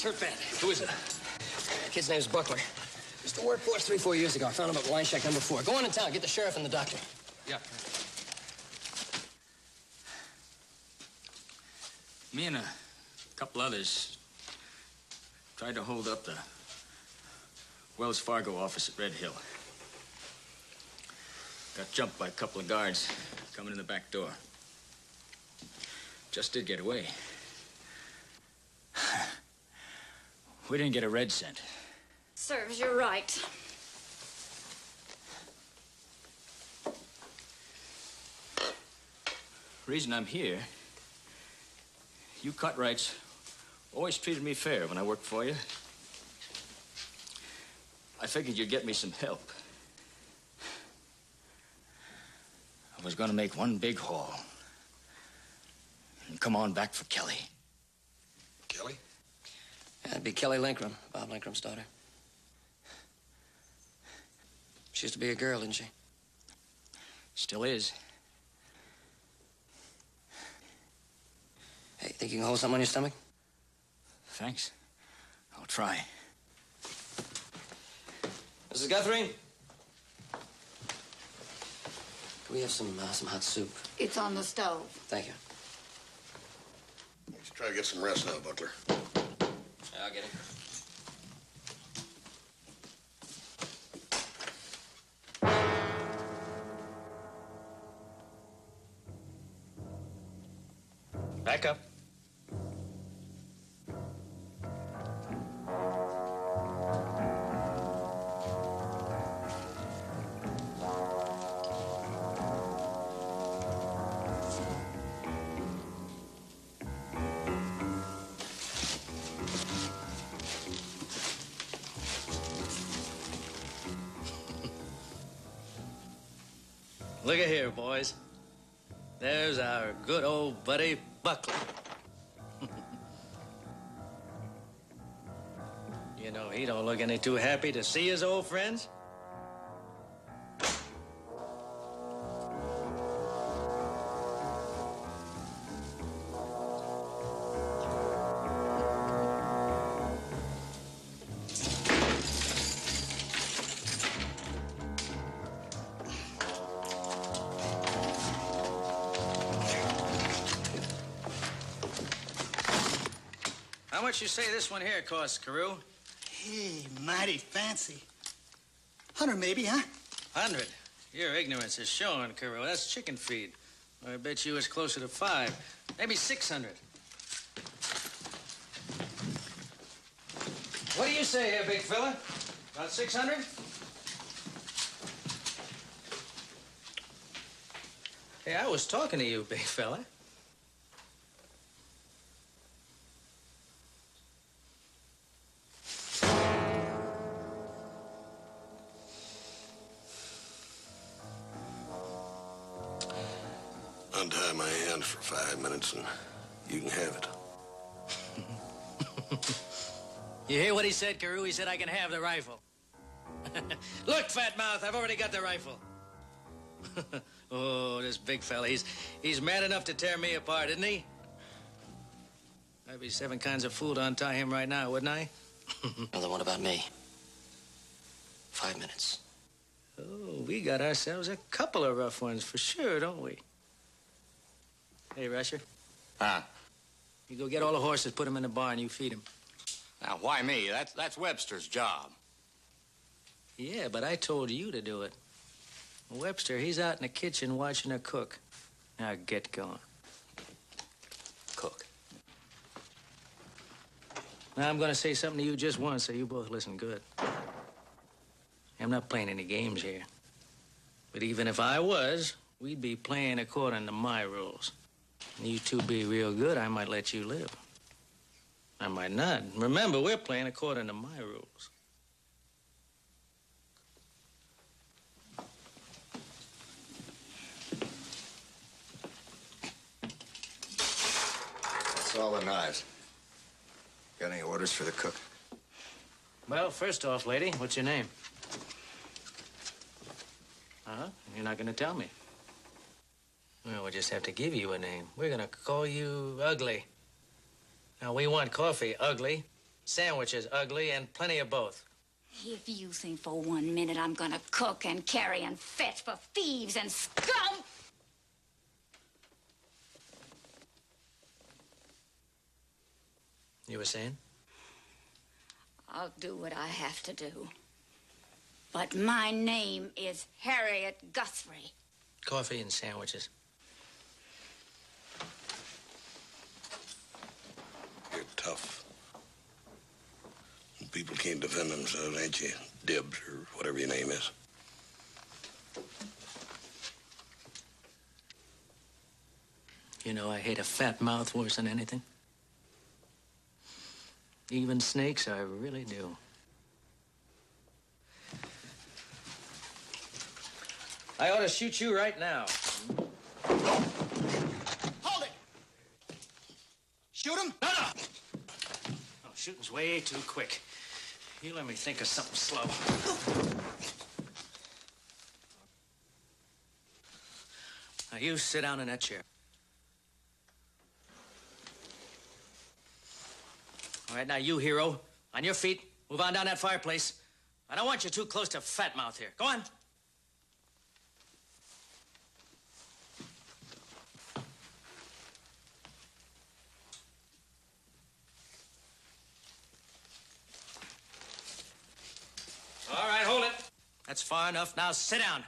hurt bad. Who is it? The kid's name's Buckler. Used to work for us 3-4 years ago. I found him at line shack number 4. Go on in town. Get the sheriff and the doctor. Yeah. Me and a couple others tried to hold up the Wells Fargo office at Red Hill. Got jumped by a couple of guards coming in the back door. Just did get away. We didn't get a red cent. Serves you right. Reason I'm here, you Cutrights always treated me fair when I worked for you. I figured you'd get me some help. I was gonna make one big haul and come on back for Kelly. Kelly? Yeah, it'd be Kelly Linkram, Bob Linkram's daughter. She used to be a girl, didn't she? Still is. Hey, think you can hold something on your stomach? Thanks. I'll try. Mrs. Guthrie? Can we have some hot soup? It's on the stove. Thank you. Let's try to get some rest now, Butler. Yeah, I'll get him. Back up. Look at here, boys. There's our good old buddy Buckler. You know, he don't look any too happy to see his old friends. How much you say this one here costs, Carew? Hey, mighty fancy. 100 maybe, huh? 100. Your ignorance is showing, Carew. That's chicken feed. I bet you it's closer to 5. Maybe 600. What do you say here, big fella? About 600? Hey, I was talking to you, big fella. Untie my hands for 5 minutes and you can have it. You hear what he said, Carew? He said I can have the rifle. Look, fat mouth, I've already got the rifle. Oh, this big fella, he's mad enough to tear me apart, isn't he? I'd be 7 kinds of fool to untie him right now, wouldn't I? Another one about me. 5 minutes. Oh, we got ourselves a couple of rough ones for sure, don't we? Hey, Rusher. Huh? You go get all the horses, put them in the barn, you feed them. Now, why me? That's Webster's job. Yeah, but I told you to do it. Webster, he's out in the kitchen watching her cook. Now get going. Cook. Now I'm gonna say something to you just once, so you both listen good. I'm not playing any games here. But even if I was, we'd be playing according to my rules. And you two be real good, I might let you live. I might not. Remember, we're playing according to my rules. That's all the knives. Got any orders for the cook? Well, first off, lady, what's your name? Uh-huh. You're not gonna tell me. Well, we'll just have to give you a name. We're gonna call you Ugly. Now, we want coffee ugly, Sandwiches, ugly, and plenty of both. If you think for 1 minute I'm gonna cook and carry and fetch for thieves and scum... You were saying? I'll do what I have to do. But my name is Harriet Guthrie. Coffee and sandwiches. You're tough. People can't defend themselves, ain't you? Dibs, or whatever your name is. You know, I hate a fat mouth worse than anything. Even snakes, I really do. I ought to shoot you right now. Hold it! Shoot him? No! Oh, shooting's way too quick. You let me think of something slow. Now, you sit down in that chair. All right, now you, hero, on your feet, move on down that fireplace. I don't want you too close to fat mouth here. Go on. All right, hold it. That's far enough. Now sit down.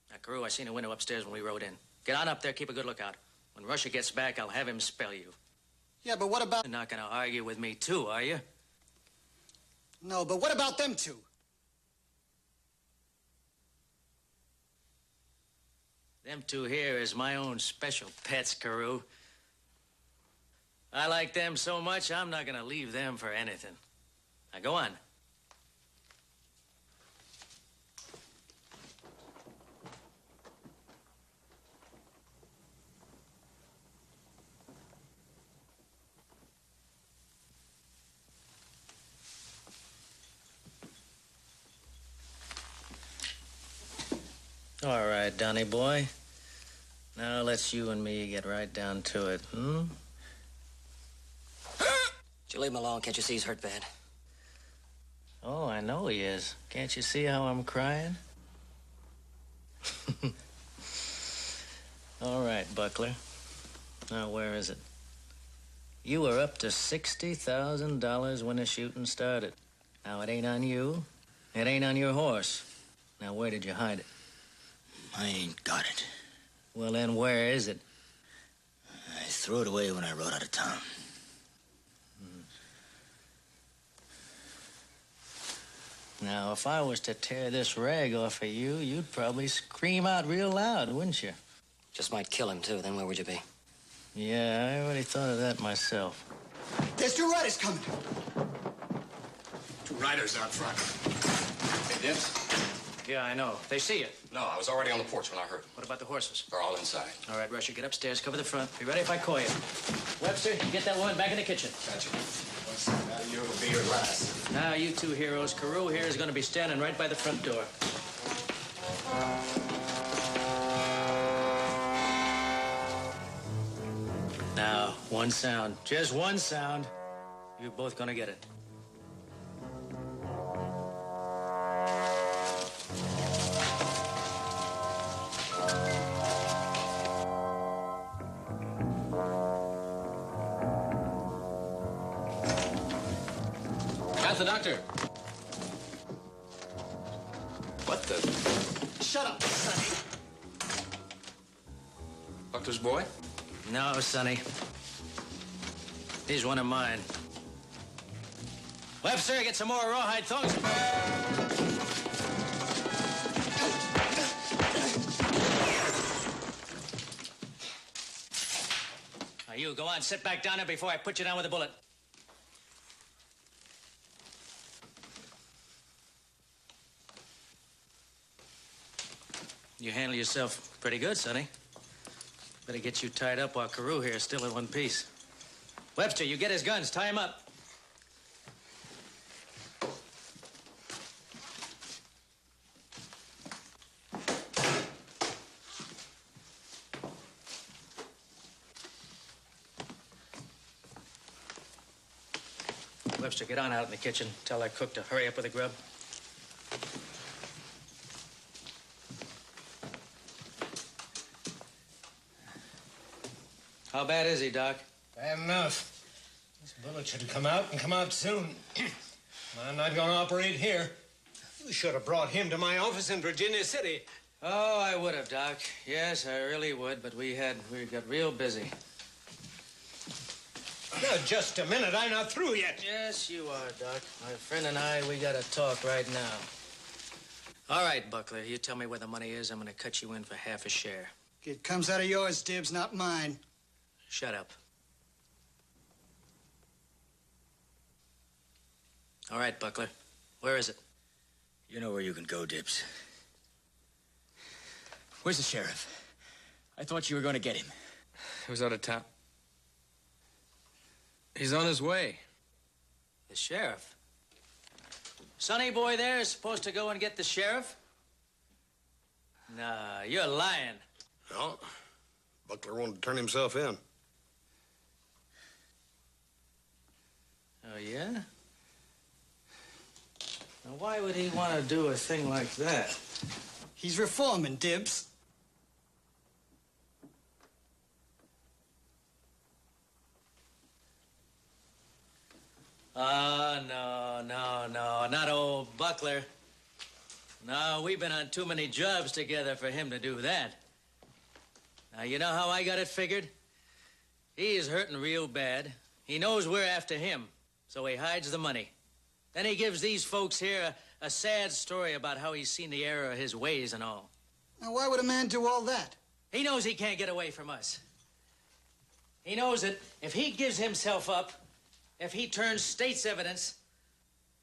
Now, Carew, I seen a window upstairs when we rode in. Get on up there, keep a good lookout. When Russia gets back, I'll have him spell you. Yeah, but what about... You're not gonna argue with me, too, are you? No, but what about them two? Them two here is my own special pets, Carew. I like them so much, I'm not gonna leave them for anything. Now, go on. All right, Donnie boy. Now let's you and me get right down to it, hmm? Did you leave him alone? Can't you see he's hurt bad? Oh, I know he is. Can't you see how I'm crying? All right, Buckler. Now, where is it? You were up to $60,000 when the shooting started. Now, it ain't on you. It ain't on your horse. Now, where did you hide it? I ain't got it. Well, then, where is it? I threw it away when I rode out of town. Now, if I was to tear this rag off of you, you'd probably scream out real loud, wouldn't you? Just might kill him, too. Then where would you be? Yeah, I already thought of that myself. There's two riders coming. Two riders out front. Hey, Dips? Yeah, I know. They see it. No, I was already on the porch when I heard them. What about the horses? They're all inside. All right, Russia, get upstairs, cover the front. Be ready if I call you. Webster, you get that woman back in the kitchen. Gotcha. Now you will be your last. Now, you two heroes, Carew here is going to be standing right by the front door. Now, one sound. Just one sound. You're both going to get it. Got the doctor. What the? Shut up, Sonny. Buckler's boy? No, Sonny. He's one of mine. Webster, get some more rawhide thongs. Now, you go on, sit back down there before I put you down with a bullet. You handle yourself pretty good, Sonny. Better get you tied up while Carew here is still in one piece. Webster, you get his guns. Tie him up. Webster, get on out in the kitchen. Tell that cook to hurry up with the grub. How bad is he, Doc? Bad enough. This bullet should come out and come out soon. I'm not going to operate here. You should have brought him to my office in Virginia City. Oh, I would have, Doc. Yes, I really would, but we got real busy. Now, just a minute. I'm not through yet. Yes, you are, Doc. My friend and I, we got to talk right now. All right, Buckler, you tell me where the money is. I'm going to cut you in for half a share. It comes out of yours, Dibs, not mine. Shut up. All right, Buckler. Where is it? You know where you can go, Dibs. Where's the sheriff? I thought you were going to get him. He was out of town. He's on his way. The sheriff? Sonny boy there is supposed to go and get the sheriff? Nah, you're lying. No. Buckler wanted to turn himself in. Oh, yeah? Now, why would he want to do a thing like that? He's reforming, Dibs. No, not old Buckler. No, we've been on too many jobs together for him to do that. Now, you know how I got it figured? He is hurting real bad. He knows we're after him, so he hides the money. Then he gives these folks here a sad story about how he's seen the error of his ways and all. Now, why would a man do all that? He knows he can't get away from us. He knows that if he gives himself up, if he turns state's evidence,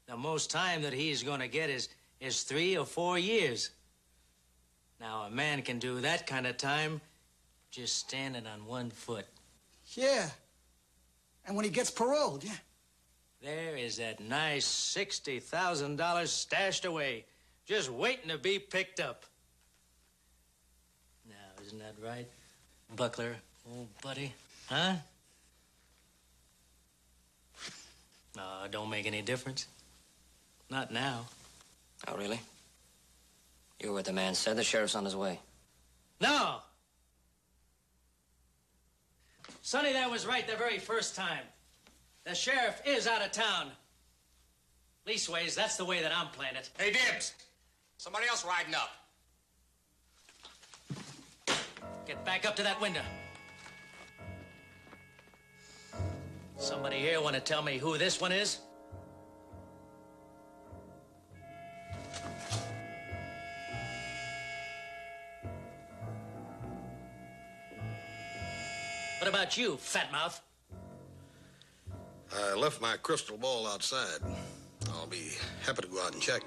the most time that he's going to get is 3 or 4 years. Now, a man can do that kind of time just standing on one foot. Yeah. And when he gets paroled, yeah. There is that nice $60,000 stashed away, just waiting to be picked up. Now, isn't that right, Buckler, old buddy? Huh? No, it don't make any difference. Not now. Oh, really? You were what the man said. The sheriff's on his way. No! Sonny, that was right the very first time. The sheriff is out of town. Leastways, that's the way that I'm playing it. Hey, Dibs. Somebody else riding up. Get back up to that window. Somebody here want to tell me who this one is? What about you, fat mouth? I left my crystal ball outside. I'll be happy to go out and check.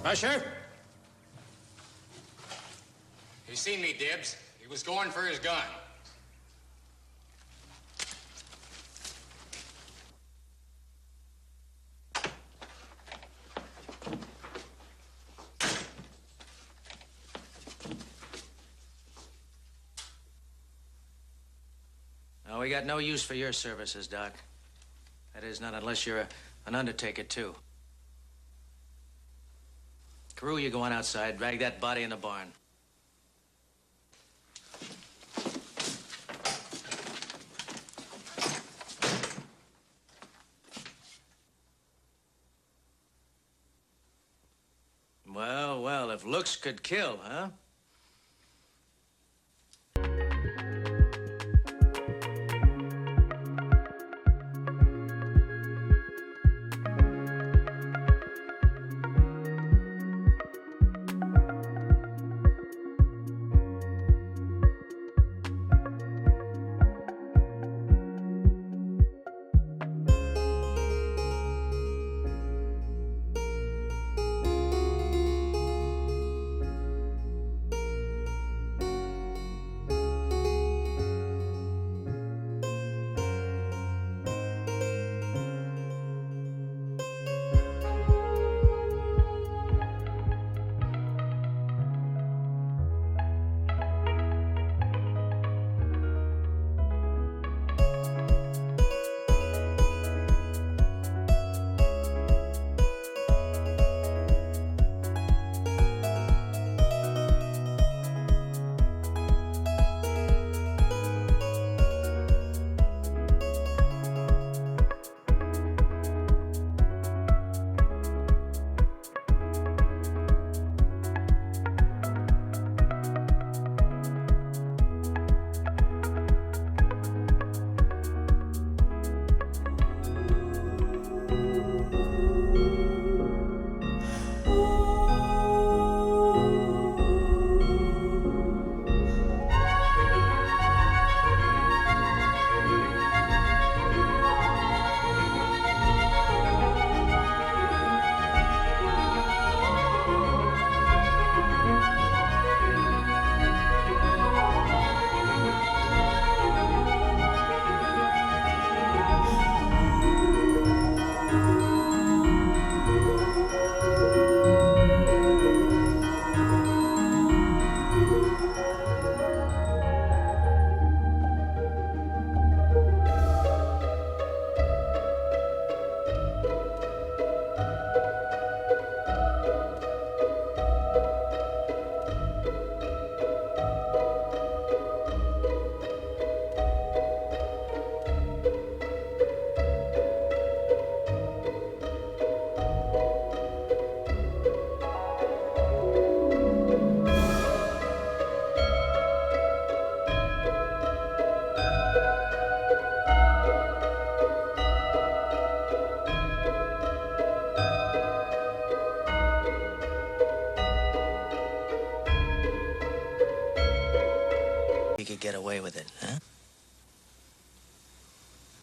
Usher? You seen me, Dibs. He was going for his gun. No, we got no use for your services, Doc. That is, not unless you're an undertaker, too. Carew, you go on outside. Drag that body in the barn. Well, if looks could kill, huh?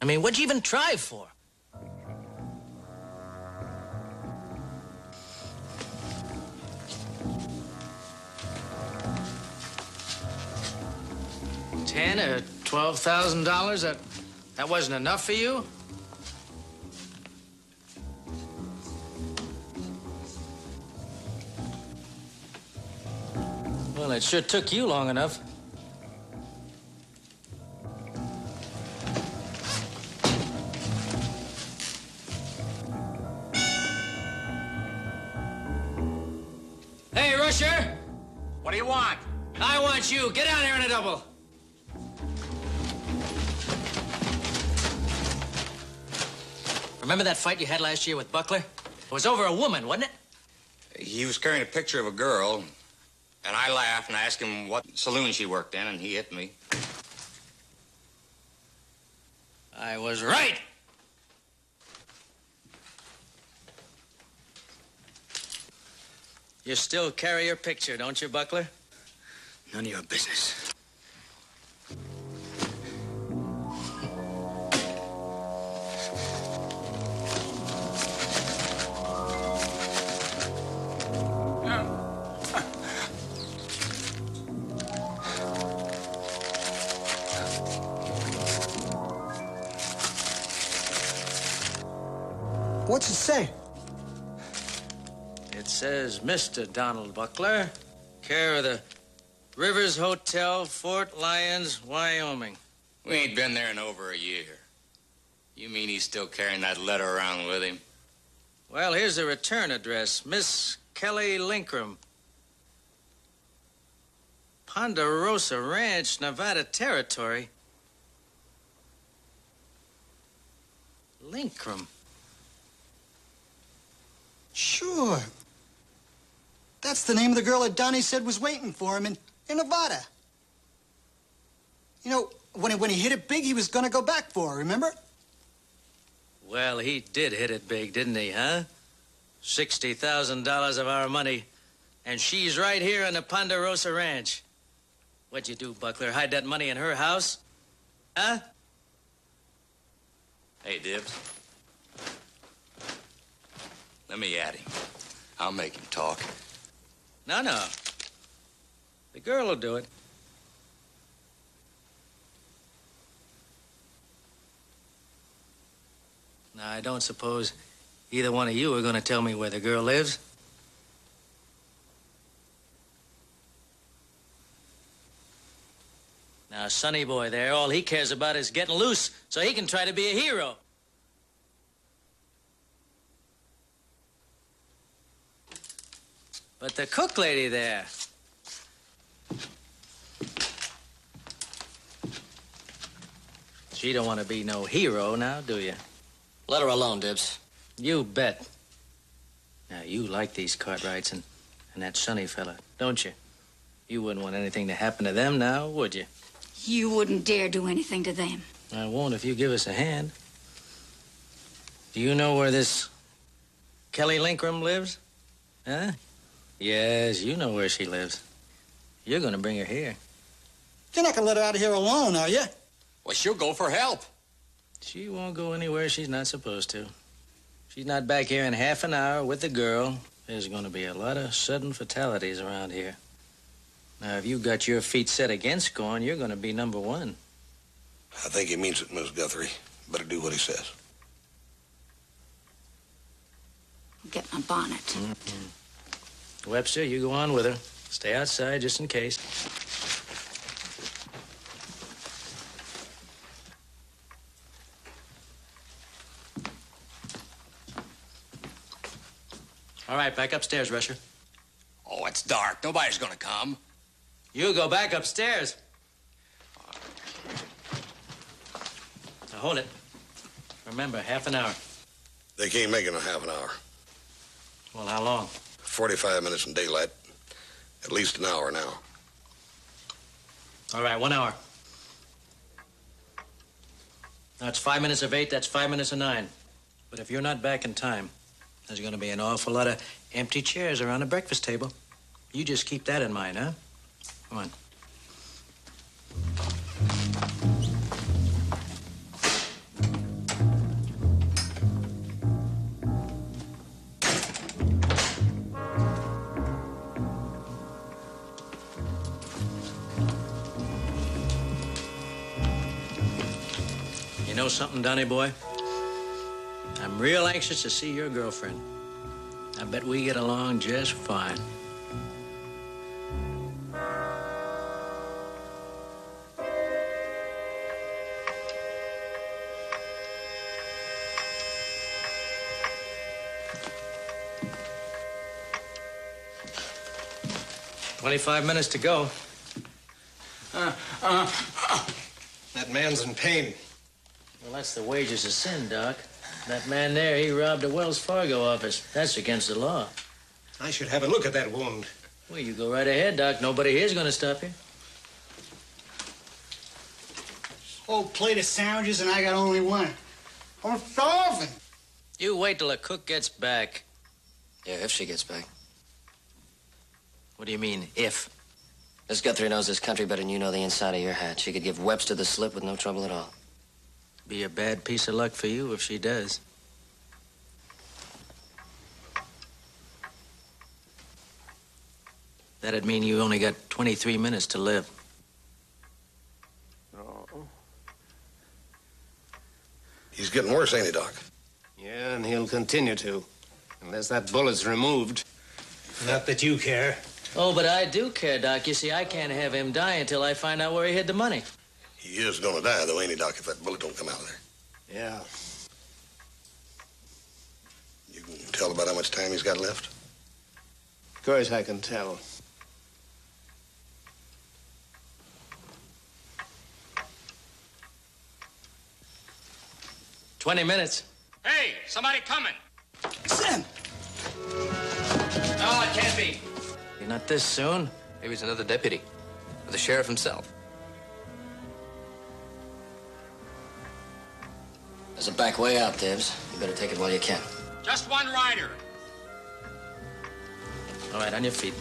I mean, what'd you even try for? $10,000 or $12,000? That wasn't enough for you? Well, it sure took you long enough. Hey, Rusher! What do you want? I want you. Get down here in a double. Remember that fight you had last year with Buckler? It was over a woman, wasn't it? He was carrying a picture of a girl, and I laughed and I asked him what saloon she worked in, and he hit me. I was right. You still carry her picture, don't you, Buckler? None of your business. What's it say? It says, Mr. Donald Buckler, care of the Rivers Hotel, Fort Lyons, Wyoming. We ain't been there in over a year. You mean he's still carrying that letter around with him? Well, here's the return address. Miss Kelly Linkram. Ponderosa Ranch, Nevada Territory. Linkram. Sure. That's the name of the girl that Donnie said was waiting for him in Nevada. You know, when he hit it big, he was gonna go back for her, remember? Well, he did hit it big, didn't he, huh? $60,000 of our money. And she's right here on the Ponderosa Ranch. What'd you do, Buckler? Hide that money in her house? Huh? Hey, Dibs. Let me at him. I'll make him talk. No. The girl will do it. Now, I don't suppose either one of you are going to tell me where the girl lives. Now, Sonny boy there, all he cares about is getting loose so he can try to be a hero. But the cook lady there... She don't want to be no hero now, do you? Let her alone, Dibs. You bet. Now, you like these Cartwrights and that Sonny fella, don't you? You wouldn't want anything to happen to them now, would you? You wouldn't dare do anything to them. I won't if you give us a hand. Do you know where this Kelly Linkram lives? Huh? Yes, you know where she lives. You're going to bring her here. You're not gonna let her out of here alone, are you? Well, she'll go for help. She won't go anywhere she's not supposed to. She's not back here in half an hour with the girl. There's going to be a lot of sudden fatalities around here. Now, if you got your feet set against going, you're going to be number one. I think he means it, Miss Guthrie. Better do what he says. Get my bonnet. Mm-hmm. Webster, you go on with her. Stay outside just in case. All right, back upstairs, Rusher. Oh, it's dark. Nobody's gonna come. You go back upstairs. Now, hold it. Remember, half an hour. They can't make it in a half an hour. Well, how long? 45 minutes in daylight. At least an hour now. All right, 1 hour. Now, it's 5 minutes of 8, that's 5 minutes of 9. But if you're not back in time, there's going to be an awful lot of empty chairs around the breakfast table. You just keep that in mind, huh? Come on. know something, Donnie boy? I'm real anxious to see your girlfriend. I bet we get along just fine. "25 minutes to go." That man's in pain. Well, that's the wages of sin, Doc. That man there, he robbed a Wells Fargo office. That's against the law. I should have a look at that wound. Well, you go right ahead, Doc. Nobody here's gonna stop you. Whole plate of sandwiches and I got only one. I'm starving. You wait till the cook gets back. Yeah, if she gets back. What do you mean, if? This Guthrie knows this country better than you know the inside of your hat. She could give Webster the slip with no trouble at all. Be a bad piece of luck for you if she does. That'd mean you only got 23 minutes to live. Oh. He's getting worse, ain't he, Doc? Yeah, and he'll continue to. Unless that bullet's removed. Not that you care. Oh, but I do care, Doc. You see, I can't have him die until I find out where he hid the money. He is gonna die, though, ain't he, Doc, if that bullet don't come out of there? Yeah. You can tell about how much time he's got left? Of course I can tell. "20 minutes. Hey, somebody coming. Sam! No, it can't be. You're not this soon? Maybe it's another deputy. Or the sheriff himself. There's a back way out, Dibs. You better take it while you can. Just one rider. All right, on your feet.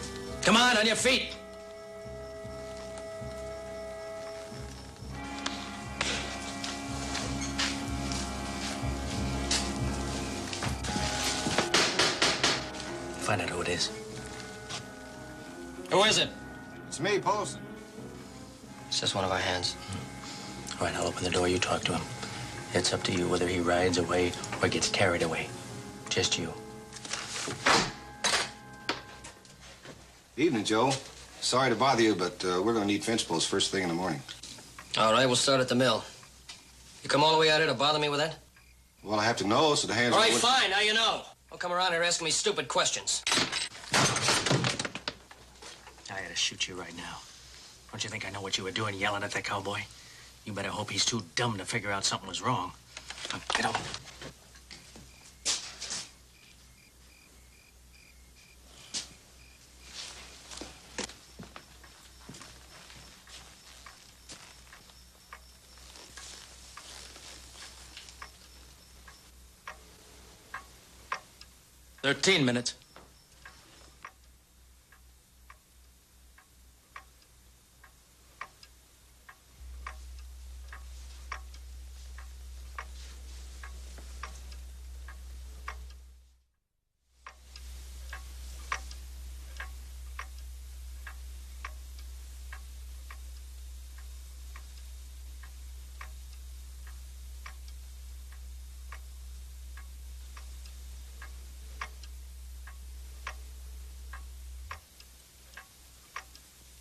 Come on, on your feet! Find out who it is. Who is it? It's me, Paulson. It's just one of our hands. All right, I'll open the door. You talk to him. It's up to you whether he rides away or gets carried away. Just you. Evening, Joe. Sorry to bother you, but we're going to need fence posts first thing in the morning. All right, we'll start at the mill. You come all the way out here to bother me with that? Well, I have to know, so the hands... All right, fine. Now you know. Don't come around here asking me stupid questions. I had to shoot you right now. Don't you think I know what you were doing yelling at that cowboy? You better hope he's too dumb to figure out something was wrong. Now, get up. "13 minutes.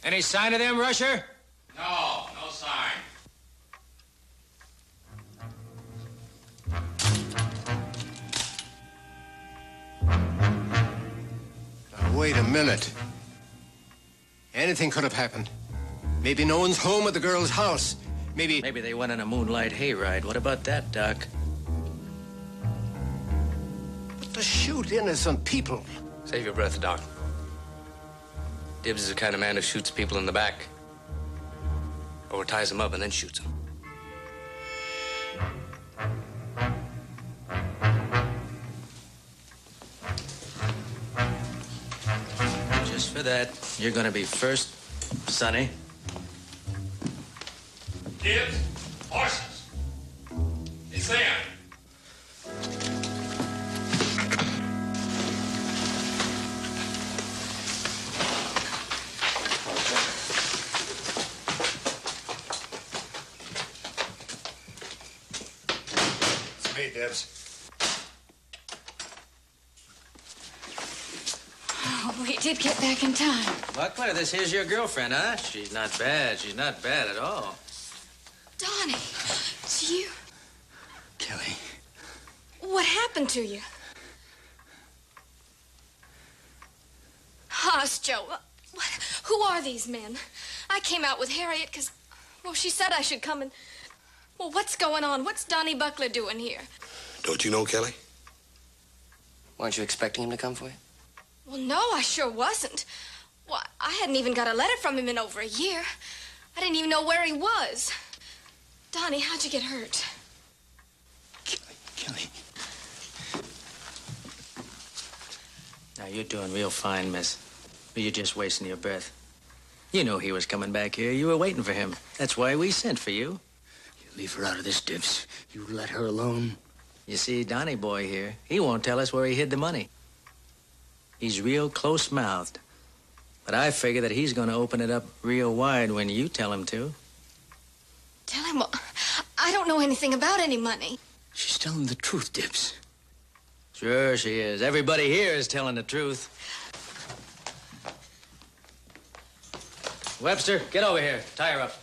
Any sign of them, Rusher? No, no sign. Now, wait a minute. Anything could have happened. Maybe no one's home at the girl's house. Maybe they went on a moonlight hayride. What about that, Doc? But to shoot innocent people. Save your breath, Doc. Dibs is the kind of man who shoots people in the back. Or ties them up and then shoots them. Just for that, you're gonna be first, Sonny. Dibs, horses. It's there. Oh, we did get back in time. Buckler, this here's your girlfriend, huh? She's not bad. She's not bad at all. Donnie, it's you. Kelly. What happened to you? Hush, Joe. Who are these men? I came out with Harriet because, well, she said I should come and... Well, what's going on? What's Donnie Buckler doing here? Don't you know, Kelly? Weren't you expecting him to come for you? Well, no, I sure wasn't. Well, I hadn't even got a letter from him in over a year. I didn't even know where he was. Donnie, how'd you get hurt? Kelly. Now, you're doing real fine, miss. But you're just wasting your breath. You knew he was coming back here. You were waiting for him. That's why we sent for you. You leave her out of this, Dibs. You let her alone. You see, Donnie boy here, he won't tell us where he hid the money. He's real close-mouthed. But I figure that he's going to open it up real wide when you tell him to. Tell him, I don't know anything about any money. She's telling the truth, Dibs. Sure she is. Everybody here is telling the truth. Webster, get over here. Tie her up.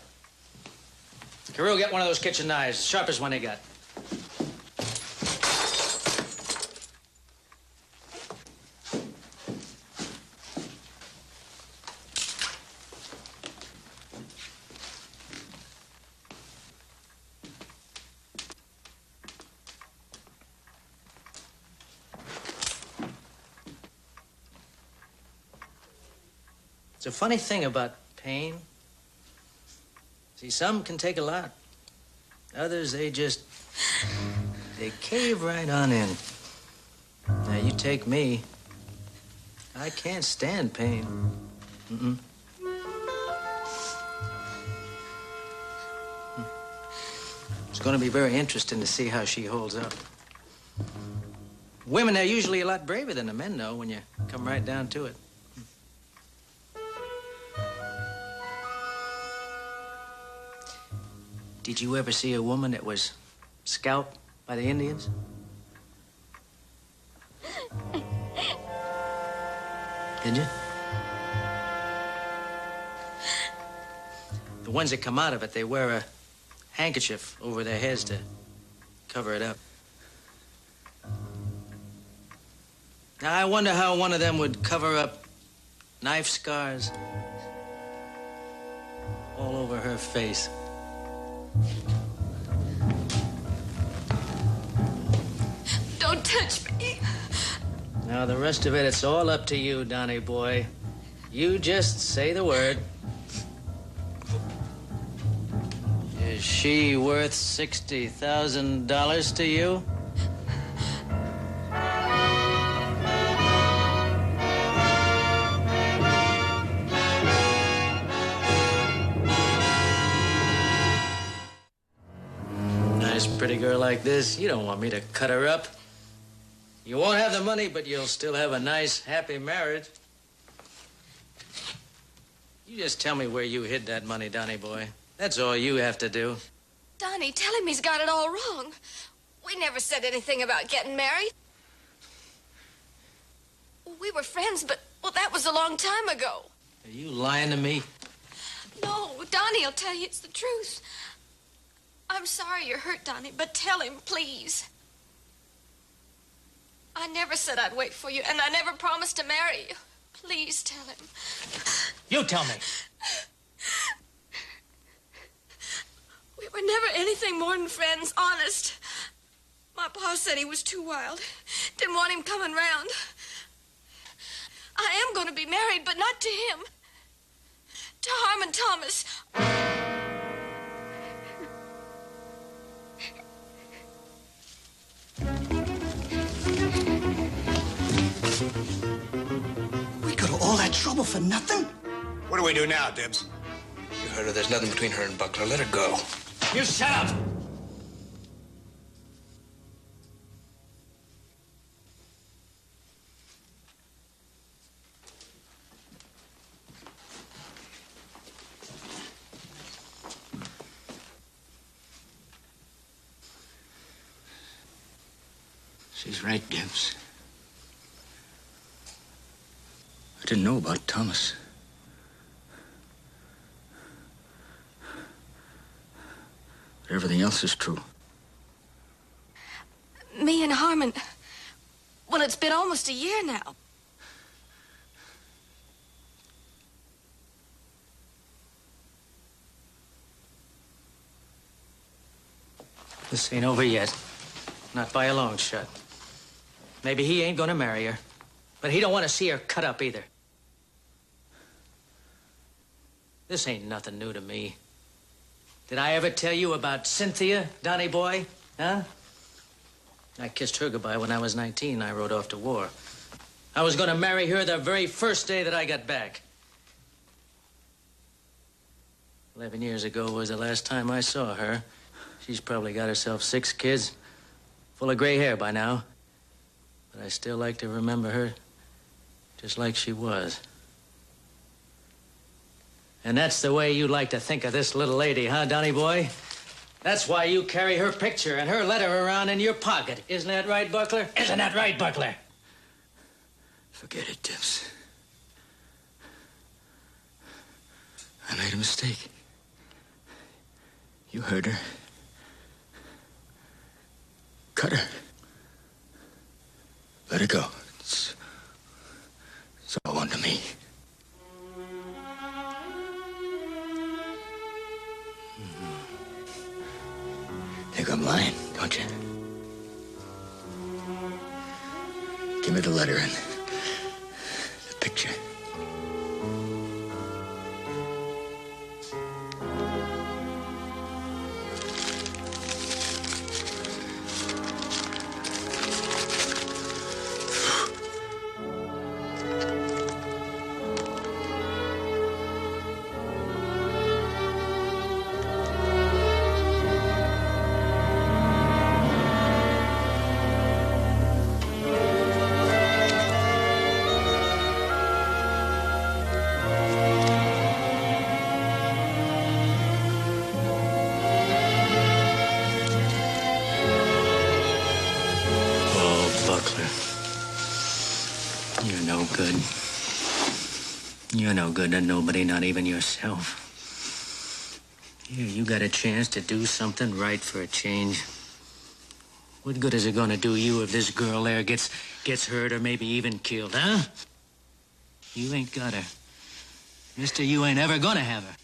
Carew, get one of those kitchen knives, the sharpest one they got. It's a funny thing about pain. See, some can take a lot. Others, they cave right on in. Now, you take me. I can't stand pain. Mm-mm. It's going to be very interesting to see how she holds up. Women are usually a lot braver than the men, though, when you come right down to it. Did you ever see a woman that was scalped by the Indians? Did you? The ones that come out of it, they wear a handkerchief over their heads to cover it up. Now, I wonder how one of them would cover up knife scars all over her face. Don't touch me. Now, the rest of it, it's all up to you, Donnie boy. You just say the word. Is she worth $60,000 to you? Pretty girl like this, you don't want me to cut her up. You won't have the money, but you'll still have a nice, happy marriage. You just tell me where you hid that money, Donnie boy. That's all you have to do. Donnie, tell him he's got it all wrong. We never said anything about getting married. We were friends, but, well, that was a long time ago. Are you lying to me? No, Donnie will tell you it's the truth. I'm sorry you're hurt, Donnie, but tell him, please. I never said I'd wait for you, and I never promised to marry you. Please tell him. You tell me. We were never anything more than friends, honest. My pa said he was too wild. Didn't want him coming round. I am going to be married, but not to him. To Harmon Thomas. We go to all that trouble for nothing? What do we do now, Dibs? You heard her. There's nothing between her and Buckler. Let her go. You shut up! She's right, Dibs. didn't know about Thomas. But everything else is true. Me and Harmon, well, it's been almost a year now. This ain't over yet. Not by a long shot. Maybe he ain't gonna marry her. But he don't want to see her cut up either. This ain't nothing new to me. Did I ever tell you about Cynthia, Donnie boy? Huh? I kissed her goodbye when I was 19. I rode off to war. I was gonna marry her the very first day that I got back. 11 years ago was the last time I saw her. She's probably got herself 6 kids, full of gray hair by now. But I still like to remember her just like she was. And that's the way you like to think of this little lady, huh, Donnie boy? That's why you carry her picture and her letter around in your pocket. Isn't that right, Buckler? Isn't that right, Buckler? Forget it, Tips. I made a mistake. You heard her. Cut her. Let her go. It's all one to me. Think I'm lying, don't you? Give me the letter and the picture. You're no good to nobody, not even yourself. Here, you got a chance to do something right for a change. What good is it gonna do you if this girl there gets hurt or maybe even killed, huh? You ain't got her. Mister, you ain't ever gonna have her.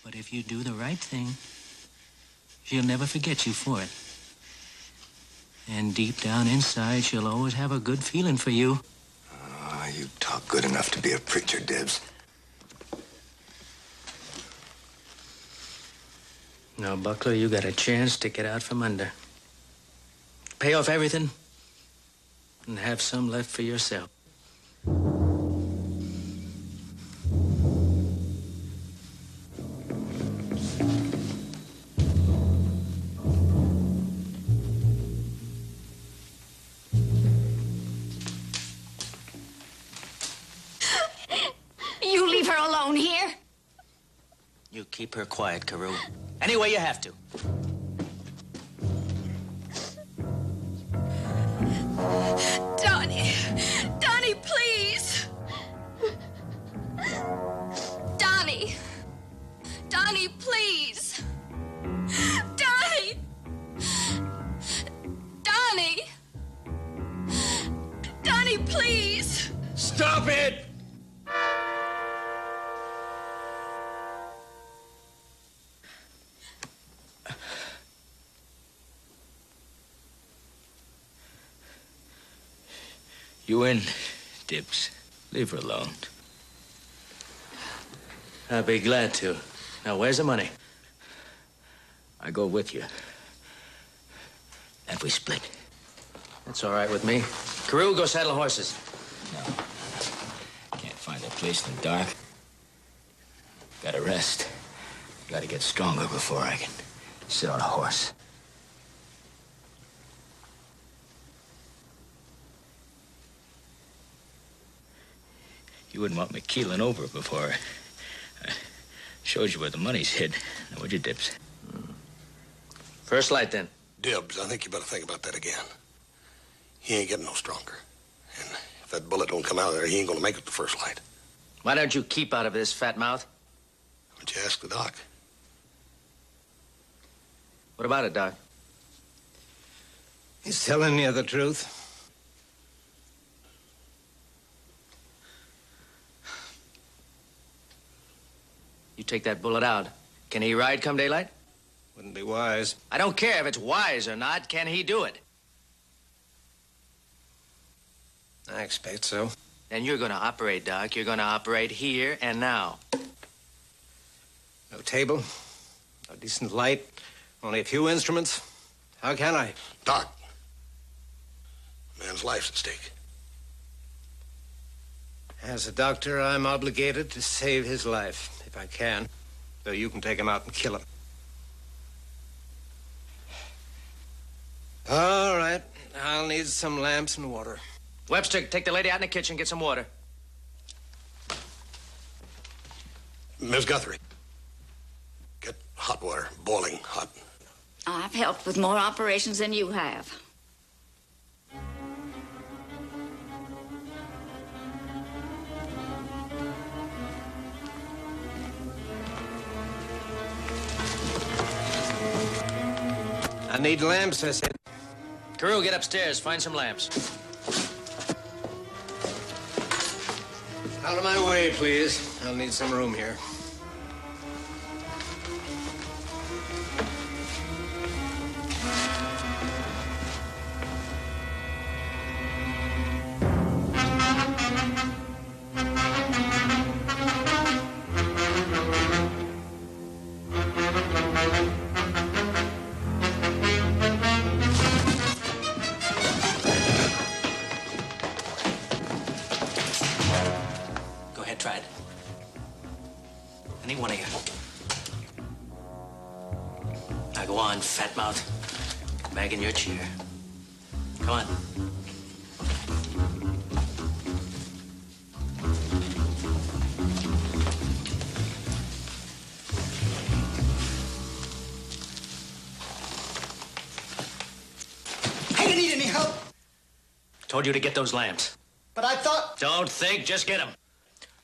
But if you do the right thing, she'll never forget you for it. And deep down inside, she'll always have a good feeling for you. You talk good enough to be a preacher, Dibs. Now, Buckler, you got a chance to get out from under. Pay off everything and have some left for yourself. You leave her alone here. You keep her quiet, Carew. Any way you have to. Donnie! Donnie, please! Donnie! Donnie, please! Donnie! Donnie! Donnie, please! Stop it! You in, Dibs. Leave her alone. I'd be glad to. Now, where's the money? I go with you. And we split. That's all right with me. Carew, go saddle horses. No. Can't find a place in the dark. Gotta rest. Gotta get stronger before I can sit on a horse. You wouldn't want me keeling over before I showed you where the money's hid. Now, would you, Dibs? First light, then. Dibs, I think you better think about that again. He ain't getting no stronger. And if that bullet don't come out of there, he ain't gonna make it the first light. Why don't you keep out of this, fat mouth? Why don't you ask the doc? What about it, Doc? He's telling you the truth. You take that bullet out. Can he ride come daylight? Wouldn't be wise. I don't care if it's wise or not. Can he do it? I expect so. Then you're going to operate, Doc. You're going to operate here and now. No table, no decent light, only a few instruments. How can I? Doc, a man's life's at stake. As a doctor, I'm obligated to save his life, if I can, so you can take him out and kill him. All right, I'll need some lamps and water. Webster, take the lady out in the kitchen, get some water. Miss Guthrie, get hot water, boiling hot. I've helped with more operations than you have. I need lamps, I said. Carew, get upstairs. Find some lamps. Out of my way, please. I'll need some room here. Go ahead, try it. Any one of you. Now go on, fat mouth. Back in your chair. Come on. I didn't need any help, Told you to get those lamps. but I thought... Don't think, just get them.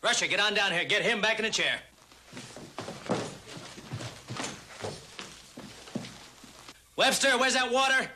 Rusher, get on down here. Get him back in the chair. Webster, where's that water?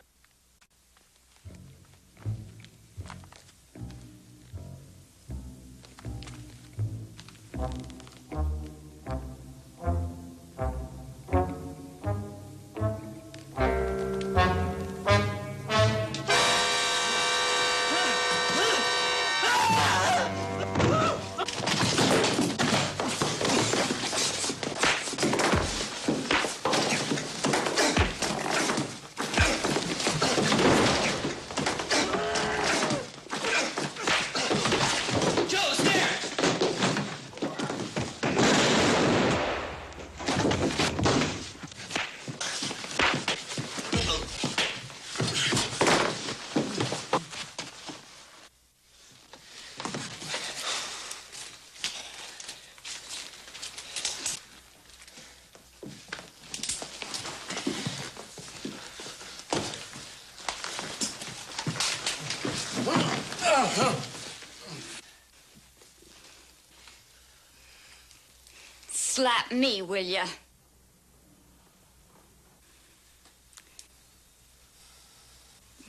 Slap me, will ya?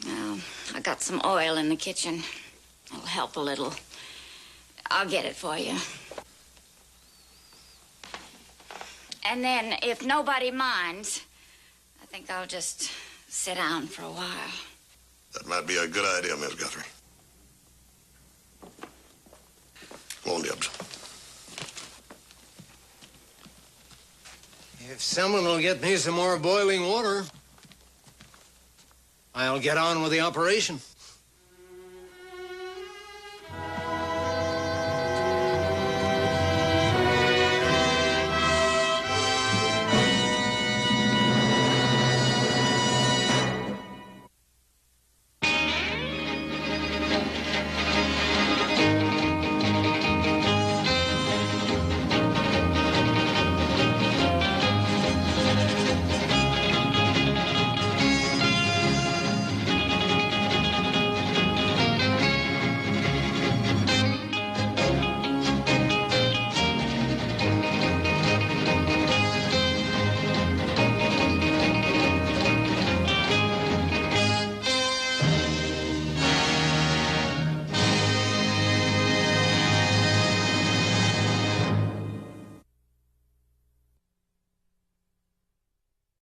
Well, I got some oil in the kitchen. It'll help a little. I'll get it for you. And then, if nobody minds, I think I'll just sit down for a while. That might be a good idea, Miss Guthrie. Come on, Dibs. If someone will get me some more boiling water, I'll get on with the operation.